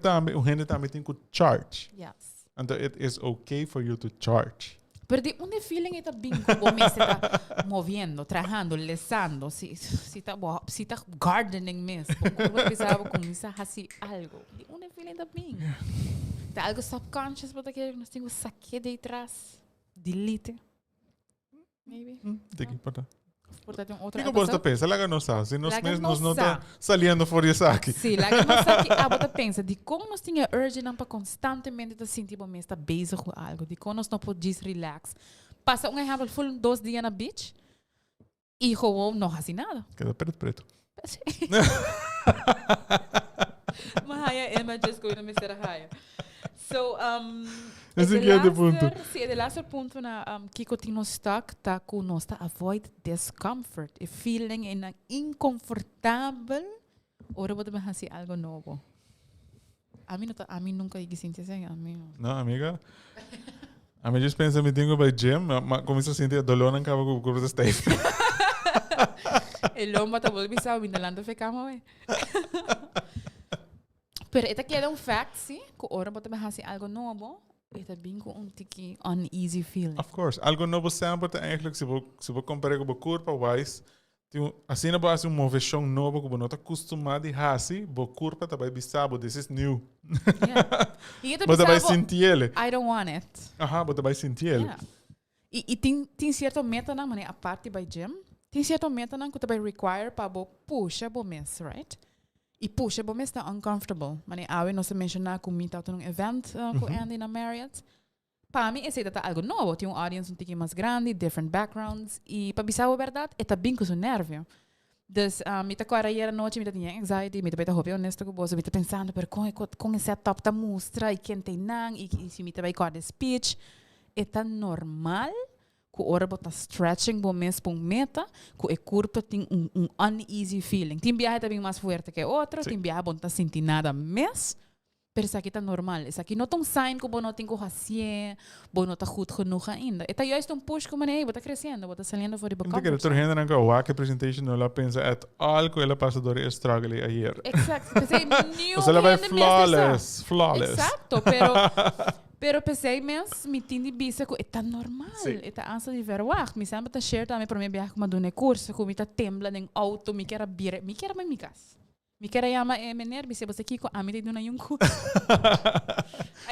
também tem que charge. Yes. Então, it is okay for you to charge. Pero de onde feeling está bem como me está movendo, trabajando, lesando, se está gardening mesmo, como pensava como isso assim algo. De onde feeling está bem? Tá algo subconscious, porque que nós temos saque de trás, delete, maybe. Tem que importar. Portanto, outra O que você pensa? Laga não sabe. Se nós mesmos não está está saliendo fora isso aqui. Sim, laga não sabe. Você pensa de como nós tinha urge não para constantemente estar sentindo que está busy com algo, de como nós não podemos relax. Passa exemplo, full 2 dias na beach e gewoon não faz nada. Queda preto. Mas aí é mais just going to mister Haya. So, esse aqui é o ponto. Sim, o laatste ponto na Kiko Tino Stock tá com nós tá avoid discomfort, a feeling in inconfortável. Ora pode fazer algo novo. A mim nunca ia sentir assim, a mim. Não, amiga. A mim just pensa me tenho para gym, mas começa a sentir dolor na cama com o corpo está aí. El lomba tá bom, bisa windelando ficamos aí. Pero esta queda um fact, sim, que ora pode fazer algo novo. Esta bem com tiki uneasy feeling. Of course, algo novo sempre eigenlijk se vou comparar com o corpo wise, assim na base moveção novo que você não está acostumado a fazer, o corpo tá vai bisabo, this is new. Yeah. Você vai sentir ele. I don't want it. Aha, você vai sentir ele. Yeah. E tem certo meta na maneira a parte by gym. Tem certo meta na que você vai require para puxa bo mes, right? E puxa bo mes tá uncomfortable. Maneira awe nós mencionar com mim tá num event com Andy na Marriott. Para mim esse tá algo novo, tem audience um pouquinho mais grande, different backgrounds e para bisar a verdade, é tá bem com o nervio. Dus me tá agora aí noite me tá tinha anxiety, me tá bem hope honesto com você, me tá pensando per com esse setup tá mostra e quem tem nang e se me tá vai cortar speech, é tá normal. Que ora bota stretching bom mês por meta, que o corpo tem uneasy feeling. Tem viagem também mais forte que outro, tem viagem bom tá sentir nada mês, pero isso aqui tá normal. Isso aqui não tem sign que bom não tem que fazer, bom não tá goed genoeg ainda. É juist push que maneira, bota crescendo, bota saliendo for the comfort. Porque outra gente não quer a presentation, ela pensa at all que ela passa door struggle ayer. Exacto. Pensei new. Você vai flawless. Exacto, pero pensei mesmo, me tinha bisa que é normal, é ansa de ver, me sempre tá share também para mim viajar com uma curso, que me tá tembla em auto, me quer mais minha casa. Me quer chamar meneer, me se você aqui com a mim de uma yunku.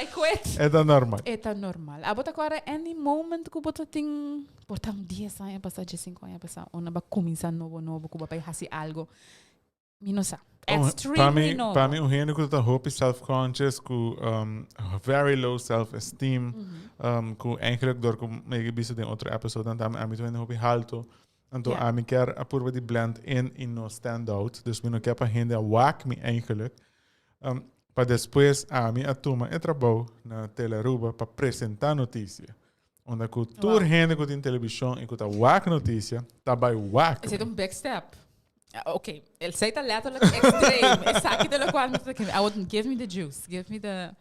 I quit. É normal. É normal. A bota agora any moment que bota tem, bota 10 anos passar, 5 anos passar, ou não vai começar novo, que vai fazer algo. Me não sabe. Extremely novo. Para mim, o gente que está hope self-conscious, com very low self-esteem, com eigenlijk door que me bisa de outro episode, então a mim também hope alto. Então a mim quer a curva de blend in e no stand out. Dus me não quer para gente whack me eigenlijk. Para depois a mim a turma é trabalho na Teleruba para apresentar notícia. Onde com toda gente que tem televisão e que está whack notícia, tá by whack. Esse é backstep. Okay, ele sei tá letterlijk extreme. É saque de lo qual I would give me the juice, give me the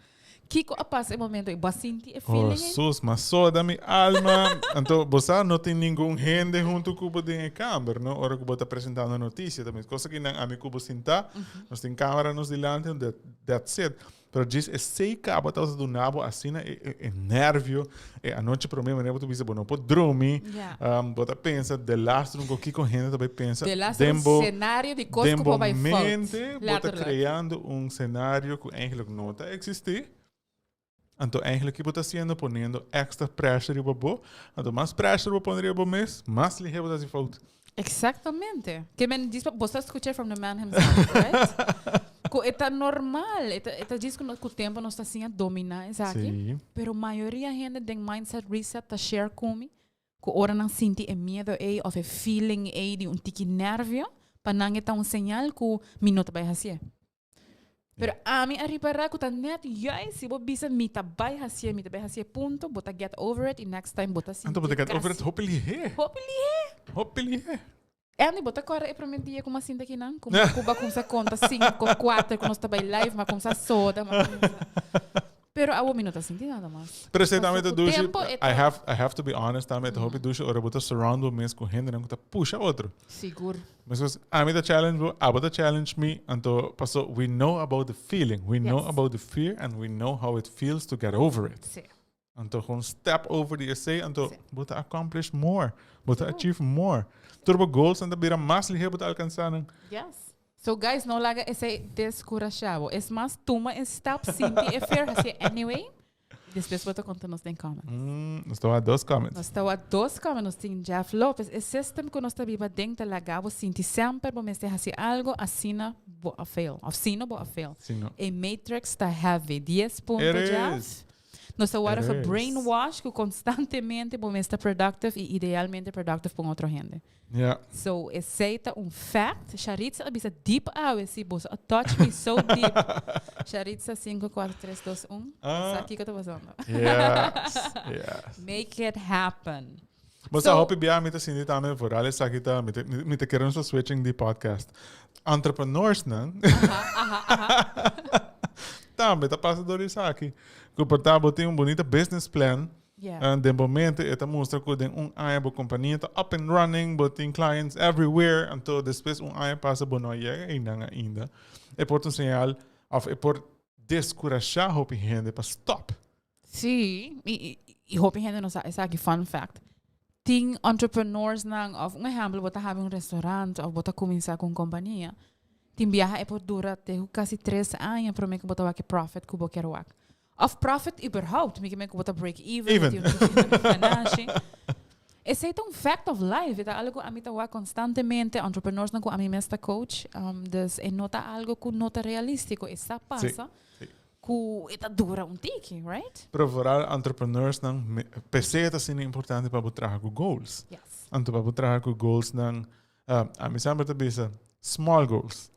Kiko a passa momento eu basinti e feeling. Sus, mas só da minha alma. Então, você não tem nenhum gente junto com o de câmera, não? Ora que você está apresentando a notícia também. Coisa que não a mim cubo sentar, nós tem câmera nos delante, that's it. Pero diz, sei que a bota do nabo assim é nervio, a noite para mim, mas tu bisa, não pode dormir. Bota pensa, de lastro um pouquinho com gente também pensa. De lastro um cenário de coisa que vai mente, bota criando um cenário que eigenlijk não está existir. Então, eigenlijk que você está sendo ponendo extra pressure em bobo. Então, mais pressure você poneria bobo mês, mais ligeiro você se falta. Exatamente. Que men diz para você escutar from the man himself, right? É normal. É diz que o tempo não está assim a dominar, exato. Pero a maioria gente tem mindset reset tá share comigo. Que ora não sente medo aí, ou feeling aí de tiki nervio, para não ter sinal que me não vai fazer. Pero a mim a reparar que tá net, se você bisa me tá vai fazer ponto, bota get over it e next time bota assim. Então bota get over it, hopefully. Andy, bota agora é para mim dia como assim daqui não, como Cuba começa conta 5, 4, que nós tá bem live, mas começa soda, mas Pero awo minuto sinti nada mais. Pero sei também do duche, tempo, I have to be honest também, hope duche ora bota surround o mes com gente não tá puxa outro. Seguro. Mas a mim the challenge, abo the challenge me, então passou we know about the feeling, we know about the fear and we know how it feels to get over it. Sim. Então gewoon step over the essay, então bota accomplish more, bota achieve more. Turbo goals and bira mais lihe bota alcançar. Yes. So guys, no laga esse descurajado. Es mais toma um step sinti e fair assim anyway. Depois bota conta nos tem comment. Nós estamos a 2 comments. Nós estamos a 2 comments, nós tem Jeff Lopez. O sistema que nós está viva dentro da laga, você sinti sempre bom mestre assim algo assina bo a fail. Assina bo a fail. E matrix está heavy. 10 pontos Jeff. Nós estamos a brainwash que constantemente bom mestre productive e idealmente productive para outra gente. Yeah. So, aceita fact. Charitza abisa deep out. Se você touch me so deep. Charitza 5, 4, 3, 2, 1. Isso aqui que eu tô fazendo. Yes. Make it happen. Mas a hope bia mita sindi também por ali sa kita mita queremos so switching the podcast. Entrepreneurs não. Também tá passador isso aqui. Que portava tem bonito business plan. And de momento esta mostra que tem ano a companhia está up and running, but tem clients everywhere, então depois ano passa bom não chega ainda. É por um sinal, é por descorajar a gente para stop. Sim, e a gente não sabe, essa aqui fun fact. Tem entrepreneurs nang of exemplo, bota have restaurante ou bota começar com companhia. Tem viaja é por dura até quase 3 anos para mim que bota aqui profit que eu quero aqui. Of profit überhaupt, me que bota break even. Esse é um fact of life, é algo a mim tá constantemente entrepreneurs não com a mim mesma coach, dus é nota algo que nota realístico, essa passa. Que está dura tique, right? Provar entrepreneurs não PC é assim importante para botar com goals. Yes. Então para botar com goals não a mim sempre tá bisa small goals.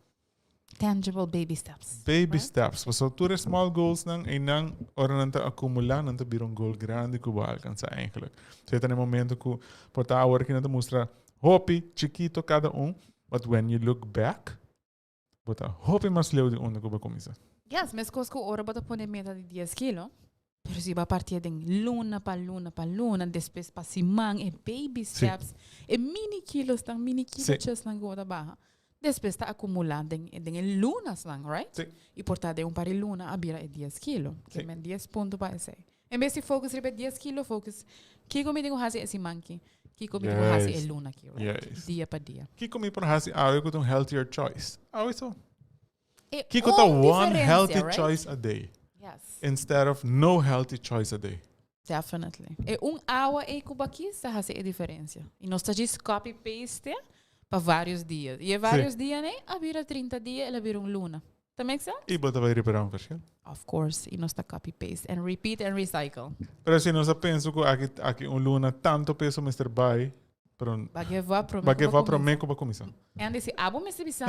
Tangible baby steps. Baby steps. So, tu small goals nang inang ora nanta acumular nanta bir goal grande que vai alcançar eigenlijk. So, ito na momento que porta a hora que nanta mostra hopi chiquito cada but when you look back, bota hopi mas leu de onde que vai começar. Yes, mas coisas ora bota pone meta de 10 kilo. Pero si va partir de luna pa luna, depois pa simang e baby steps, e mini kilos just nang goda baja. Depois está acumulando em lunas lang, right? Sim. E portar de par de luna a vira 10 kilo. Que é 10 pontos para esse. Em vez de focus ribe 10 kilo, focus. Kiko me digo hasi esse manki. Kiko me digo hasi e luna aqui, right? Yes. Dia para dia. Kiko me por hasi awe ko tong healthier choice. Awe so. Kiko ta one healthy choice a day. Yes. Instead of no healthy choice a day. Definitely. E awa e kubaki sa hasi e diferença. E nós tá just copy paste para vários dias. E vários dias, né? A vira 30 dias, ela vira luna. That makes sense? E bota vai reparar um verschil. Of course. E nós tá copy paste and repeat and recycle. Pero se nós penso que aqui luna tanto peso Mr. Bai, pero Bageva pro meco para começar. E ande se abo me se bisa.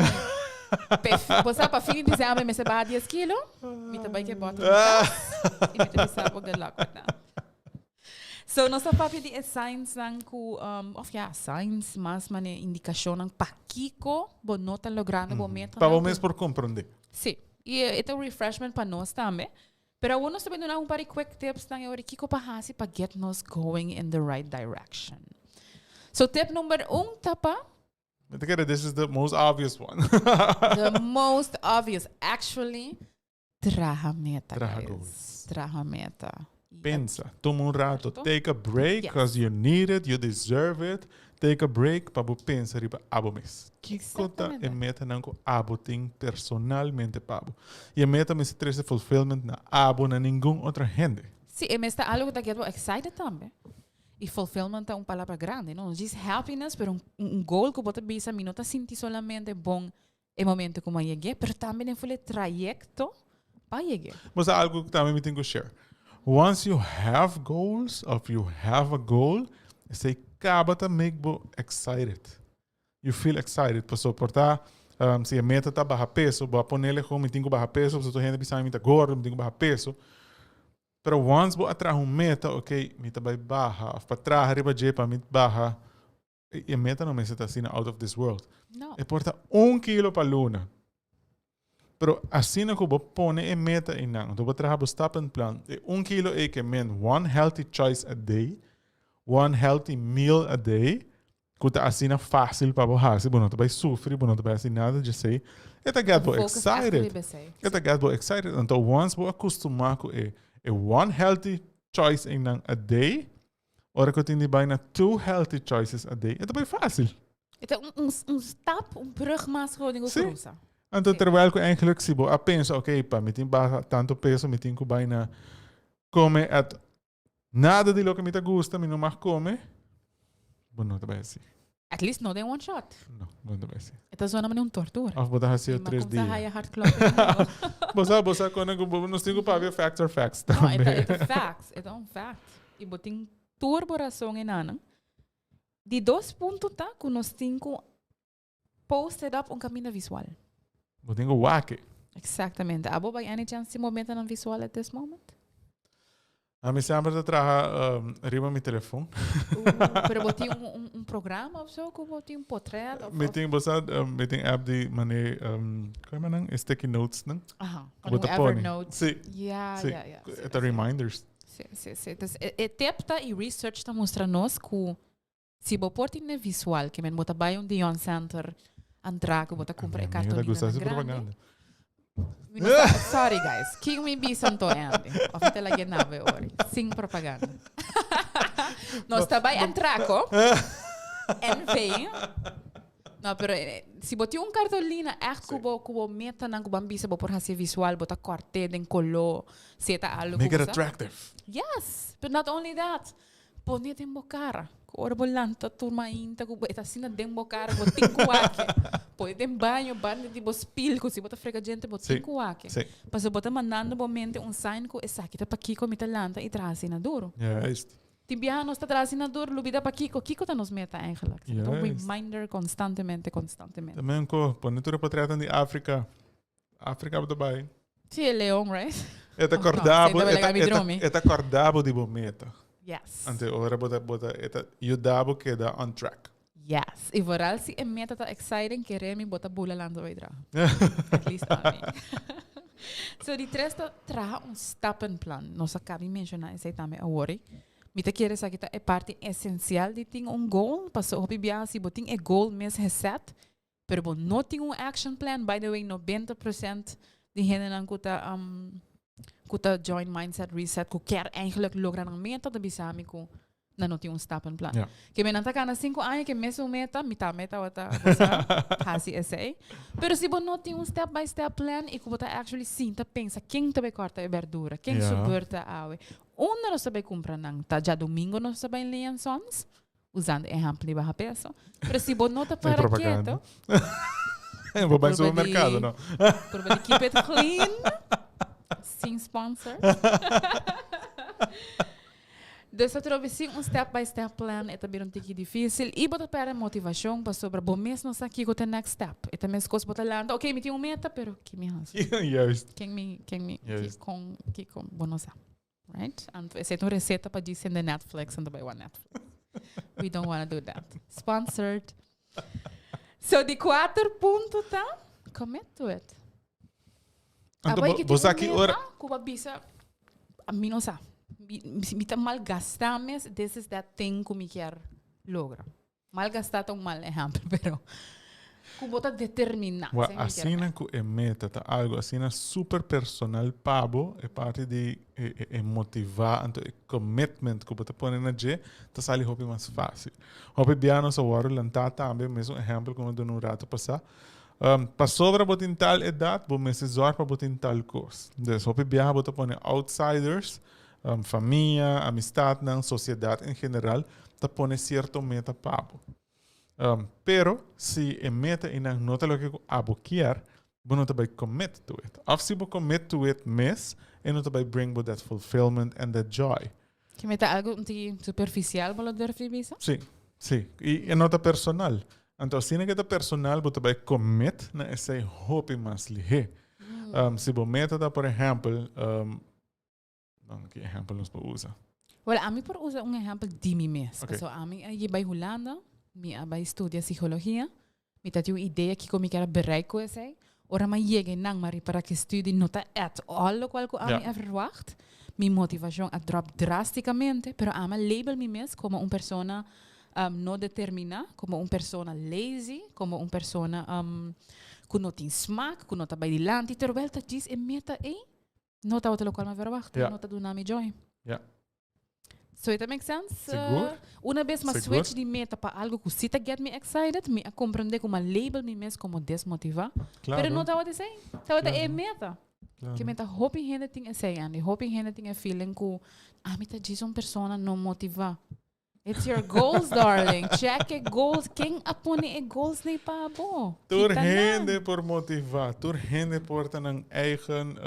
Você para fim de se me se ba 10 kilo. Me tá que bota. E me tá bisa de luck right now. So, nossa papi di science lang ku, science, mas mane indikasyon ng pakiko, bo nota logrando, bo meta. Para mes por compreender. Sí. E ito refreshment pa nós também. Pero uno sabi na un pari quick tips lang yung kiko pa hasi pa get nos going in the right direction. So, tip number 1 tapa. This is the most obvious one. The most obvious. Actually, traha meta, guys. Traha meta. Pensa, toma rato, take a break because you need it, you deserve it. Take a break para pensar riba abo mes. Kikota e meta nanko abo ting personalmente pabo. E a meta me se trece fulfillment na abo na nenhum outra gente. Sí, e me está algo que eu excited também. E fulfillment é uma palavra grande, não? Diz happiness, pero goal que você bisa mi nota sinti solamente bom e momento como cheguei, pero também é full trajecto para chegar. Mas algo que também me tenho que share. Once you have goals, if you have a goal, você acaba to make you excited. You feel excited. Por suportar, se a meta está baixo peso, vou ponerle como me tenho baixo peso, se a gente pensa me está gordo, me tenho baixo peso. Pero once vou atrás meta, ok, me está baixa, para trás, arriba de para me baixa, e a meta não me está assim out of this world. Não. E porta 1 kilo para luna. Pero assim na kubo pone e meta inang. Tu betraha bo stappenplan. 1 kilo que men 1 healthy choice a day, 1 healthy meal a day. Kuta assim na fácil para bo hasi, bo não tu vai sofrer, bo não tu vai assim nada de sei. Eta get bo excited. Eta get bo excited. Então once bo acostumar com e 1 healthy choice inang a day, ora que tem bij na 2 healthy choices a day. Eta vai fácil. Eta stap, brug mas gewoon in cruza. Então, terwijl que eigenlijk se bo a pensa, ok, pa, me tem tanto peso, me tem que baina come at nada de lo que me te gusta, me não mais come. Bom, não te vai assim. At least no de one shot. Não te vai assim. Eta zona me um tortura. Of botar assim 3 dias. Mas hartklop. Bosa quando nós temos para ver facts or facts não, também. Eta facts, eta fact. E botin turboração em anang. De 2 pontos tá com nós temos posted up caminho visual. Botinho wake. Exactamente. Abo by any chance si momento ng visual at this moment? A mim sempre te traga arriba mi telefone. Pero botin programa of so, ko botin portrait of. Meeting bosa meeting app di mane como nang sticky notes nang. Aha. Bota Evernote. Sí. Yeah. Eta reminders. Sim. Então, tepta e research ta mostra nos que se bo porti ne visual, que men bota bay Dion Center antra ko bota compra e cartolina grande. Sorry guys, quem me bisan to Andy? Of te la genave ori. Sing propaganda. Nós também antraco. NV. Não, pero se botar cartolina echt kubo meta nang kubang bisa bo por hasi visual bota corte den color seta algo. Make it attractive. Yes, but not only that. Pone den bocara. Ora bolanta turma inta ku eta sina den bocara bo tinkuake. Poi den banho de bo spill ku si bota frega gente bo tinkuake. Paso bota mandando bo mente sign ku esa kita pa kiko mitalanta e trasi na duro. Juist. Timbiano está trazendo dor, lubida para Kiko. Kiko tá nos meta eigenlijk. Yes. Um reminder constantemente. Também põe tudo para trás de África. África é bem. Sim, leão, right? É acordado de bom meta. Yes. Ante ora bota ajudabo que dá on track. Yes. E vooral se a meta tá exciting, queremos bota bula lando vai dra. At least a mim. So die tres traga stappenplan. Nós acabamos de mencionar isso aí também a worry. Mita querer saber que é parte essencial de ter goal. Passou o bibiá se botin é goal mes reset, pero bo não tem action plan. By the way, 90% de gente não kuta join mindset reset, ku quer eigenlijk lograr een meta de bisami ku na não tem stappenplan. Yeah. Que me nanta kana 5 anos que mesmo meta wata hasi essay. Pero se bo não tem step by step plan, e ku bota actually sinta pensa quem te vai cortar a verdura, quem suporta awe. Una nós sabemos comprar nang tá já domingo nós sabemos ler sons usando exemplo de barra peso. Pero se bo nota para quieto. Eu vou mais no mercado, não. Para keep it clean. Sem sponsor. Dus dat er sim step by step plan, é também tique difícil. E bota para motivação para sobre bom mês nós aqui com o next step. E também as coisas bota lá, ok, me tem meta, pero que me has. Juist. Quem me que com bonosa. Right? And essa é uma receita para dizer na Netflix and by one Netflix. We don't want to do that. Sponsored. So de 4 pontos tá? Commit to it. Você aqui ora. Kuba bisa a mim não sabe. Me tá malgastar, mas this is that thing que me quer logra. Malgastar é mal exemplo, pero como tá determinado. Assim que é meta, tá algo assim super personal pabo, é parte de motivar, então é commitment que você põe na G, tá sali hopi mais fácil. Hopi biano sa waro lantar também, mesmo exemplo como do no rato passar. Para sobra botin tal edad, bo meses zor para botin tal coisa. Então, hopi biano você põe outsiders, família, amistad, na sociedade em geral, tá põe certo meta pabo. Pero se a meta e não nota lo que abo quer, você não vai commit to it. Of se você commit to it mes, e não vai bring with that fulfillment and that joy. Que meta algo superficial para o bisa? Sim. E nota personal. Então, se não é personal, você vai commit na esse hope mais lihe. Se você meta tá, por exemplo, que exemplo nós podemos usar? Well, a mim por usar exemplo de mim mesmo. Okay. So, a mim aí vai Holanda. Mi aba estudia psicologia. Mi tati uma ideia que como quero bereiken com esse. Ora ma llegue nang mari para que studie nota at all lo cual a mí verwacht. Mi motivación a drop drásticamente, pero ama label mi mes como una persona no determinada, como una persona lazy, como una persona que no tiene smaak, que no está bailando, terwijl dat is en meta no está lo cual me verwacht, no está dando mi joy. Ja. So it makes sense? Seguro. Una vez más Seguro. switch die meta para algo que sí te get me excited, me comprende como label mi mes como desmotiva. Claro. Pero no está wat say. Está wat Claro. meta. Claro. Que meta hoping gente ting say and hoping gente ting feeling que meta jison persona no motiva. It's your goals, darling. Check your goals. Quem apone goals nem pa bo. Door gente por motivar, door gente por een eigen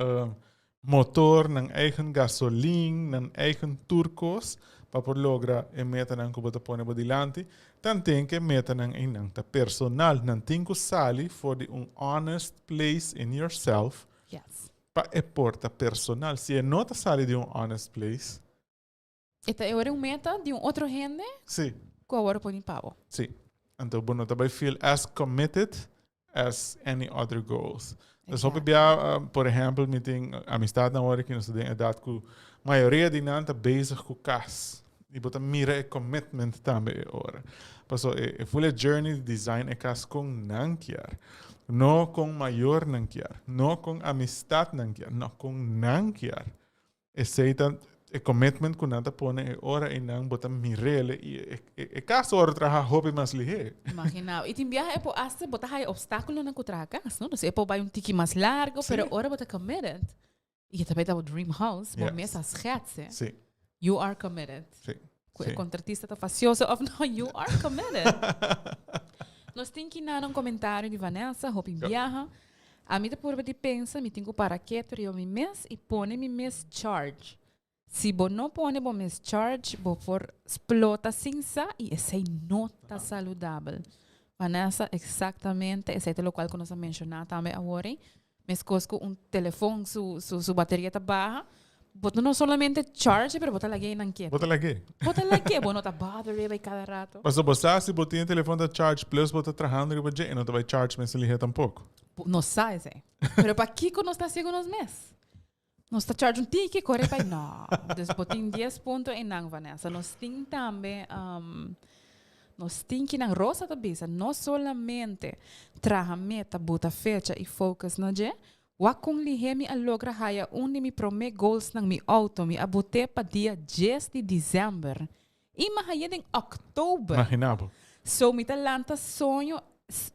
motor, een eigen gasoline, een eigen turcos, para por logra e meta nang kubota pone bodilanti, dan denk que meta nang inang ta personal, nan tinko sali for the honest place in yourself, Yes. pa e porta personal. Si e nota sali de honest place, Esta é meta de outro gente sí, que agora põe pavo. sí. Então, bueno, também feel as committed as any other goals. Dus op por exemplo, meeting amistad na hora que nós temos idade que a maioria de nós está bezig com cas. E bota mira e commitment também ora. Paso e full journey design e cas com nankiar. No com maior nankiar, no com amistad nankiar, no com nankiar. E seita e commitment que nós pone e ora e nang bota mirele e cas ora traha hobby mas lihe. Imaginado. E tem viaje por hasta botar aí obstáculo na cutracas, não? Você pode um tiki mais largo, Sim. pero ora bota committed. E também tá o dream house, bom Yes. mesa schatse. Sim, You are committed. sim. O sim. contratista tá facioso of no, you are committed. Nós tem que dar um comentário de Vanessa, hope em viaja. A mim por de pensa, me tenho para quieto eu me mês e pone me mês charge. Se você não põe bom mês charge, você for explota cinza e esse não tá saudável. Vanessa, exatamente, esse é o qual que nós mencionamos também agora. Mas cosco telefone, sua bateria tá baixa. Você não somente charge, pero você lagi nang quieto. Bota lagi. Você lagi, você não tá bother by cada rato. Mas você se botar o telefone da charge plus botar trabajando que você não vai charge mas ele tampouco. Não sai, Zé. Pero para que nós está segundo nos mês? Nós está charge um ticket, corre para não. Desbotin 10 pontos em nang Vanessa. Nós tem também nós tem que nang rosa da bisa, não solamente traha meta, bota fecha e focus na je. Wakong lihemi a logra haya uni mi prome goals nang mi auto mi abute pa dia 10 de dezembro. Ima haya ding October. Imaginabo. So mi talanta sonho,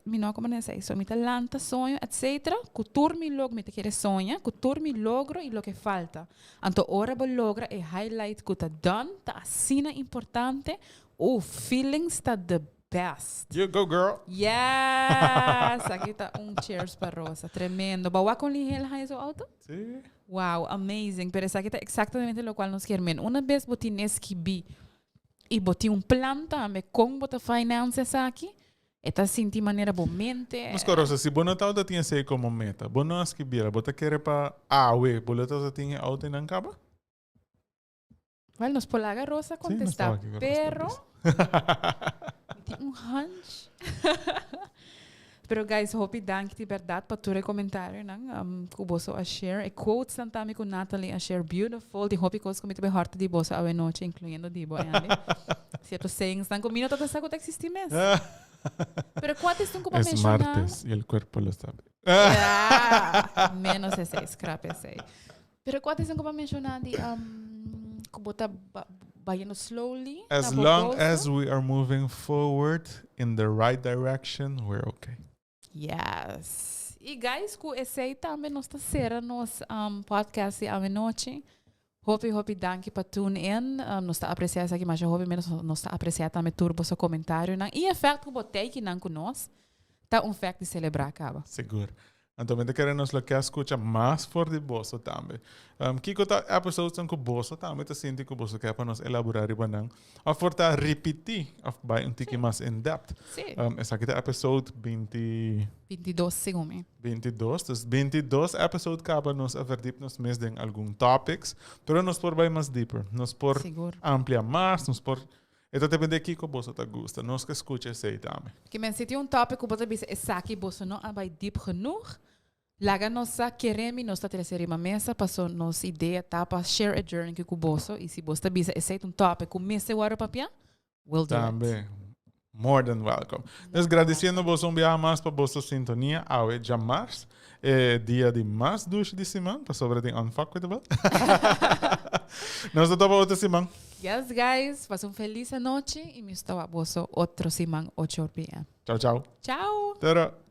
mi não como sei, so mi talanta sonho, etc. Cultur mi log mi te quiere sonha, cultur mi logro e lo que falta. Anto ora bo logra e highlight que tá done, tá assina importante, o feelings tá the best. You go girl. Yes! Aqui tá cheers para Rosa, tremendo. Bawa com lihel haya so auto? Sí. Wow, amazing. Pero esa aqui tá exatamente lo cual nos queremos. Una vez botin esquibi e botin planta, me com bota finanças aqui, eta sinti maneira bomente. Mas Rosa, se você não tá tinha sei como meta, você não acha que bira, você quer para we, você tá tinha auto em Ancaba? Well, nos polaga Rosa contestar, Sí, no pero tem hunch. Pero guys, hope dank de verdade para todo comentário, não? Kuboso a share, e quotes também com Natalie a share beautiful, de hope coisas como te horta de bosa a noite, incluindo de boa, certo sayings, não combina toda essa coisa existir mesmo. Pero quantos estão como Es mencionar? martes y el cuerpo lo sabe. Menos esse, scrap esse. Pero quantos estão como mencionar de kubota baiano slowly? As long as we are moving forward in the right direction, we're okay. Yes. E guys, com esse também nós está sendo nos podcast a noite. Hope danke para tune in. Nós está apreciando isso aqui, mas hope menos nós está apreciando também turbo seu comentário. E o fato que botei que não conosco, tá fato de celebrar acaba. Seguro. Então, me queremos lo que escucha más for de boso também. Kiko ta episodes com boso também tá sinti que boso que para nos elaborar e banang. A for ta repetir of by tiki mais in depth. Sim. Essa aqui é episode 22 segundo. 22. Dus 22 episode acaba nos a verdiep nos mes em algum topics, pero nos por vai mais deeper. Nos por Seguro. ampliar mais, nos por então depende de Kiko boso ta gusta. Nos que escucha esse também. Que men zit een topic op wat er is aqui bosso não vai deep genoeg. Laga nossa queremos nossa terceira mesa passou nossa ideia tá para share a journey que cuboso e se você bisa esse um topic com mesa o papia, we'll do Também. it. More than welcome. Nós agradecendo você mais para vossa sintonia ao jamás. Dia de mais duas de semana para sobre tem unfuckable. Nós estamos outra semana. Yes, guys. Faça feliz noite e me estou a vosso outro semana 8 p.m. Tchau, tchau. Ciao. Tara.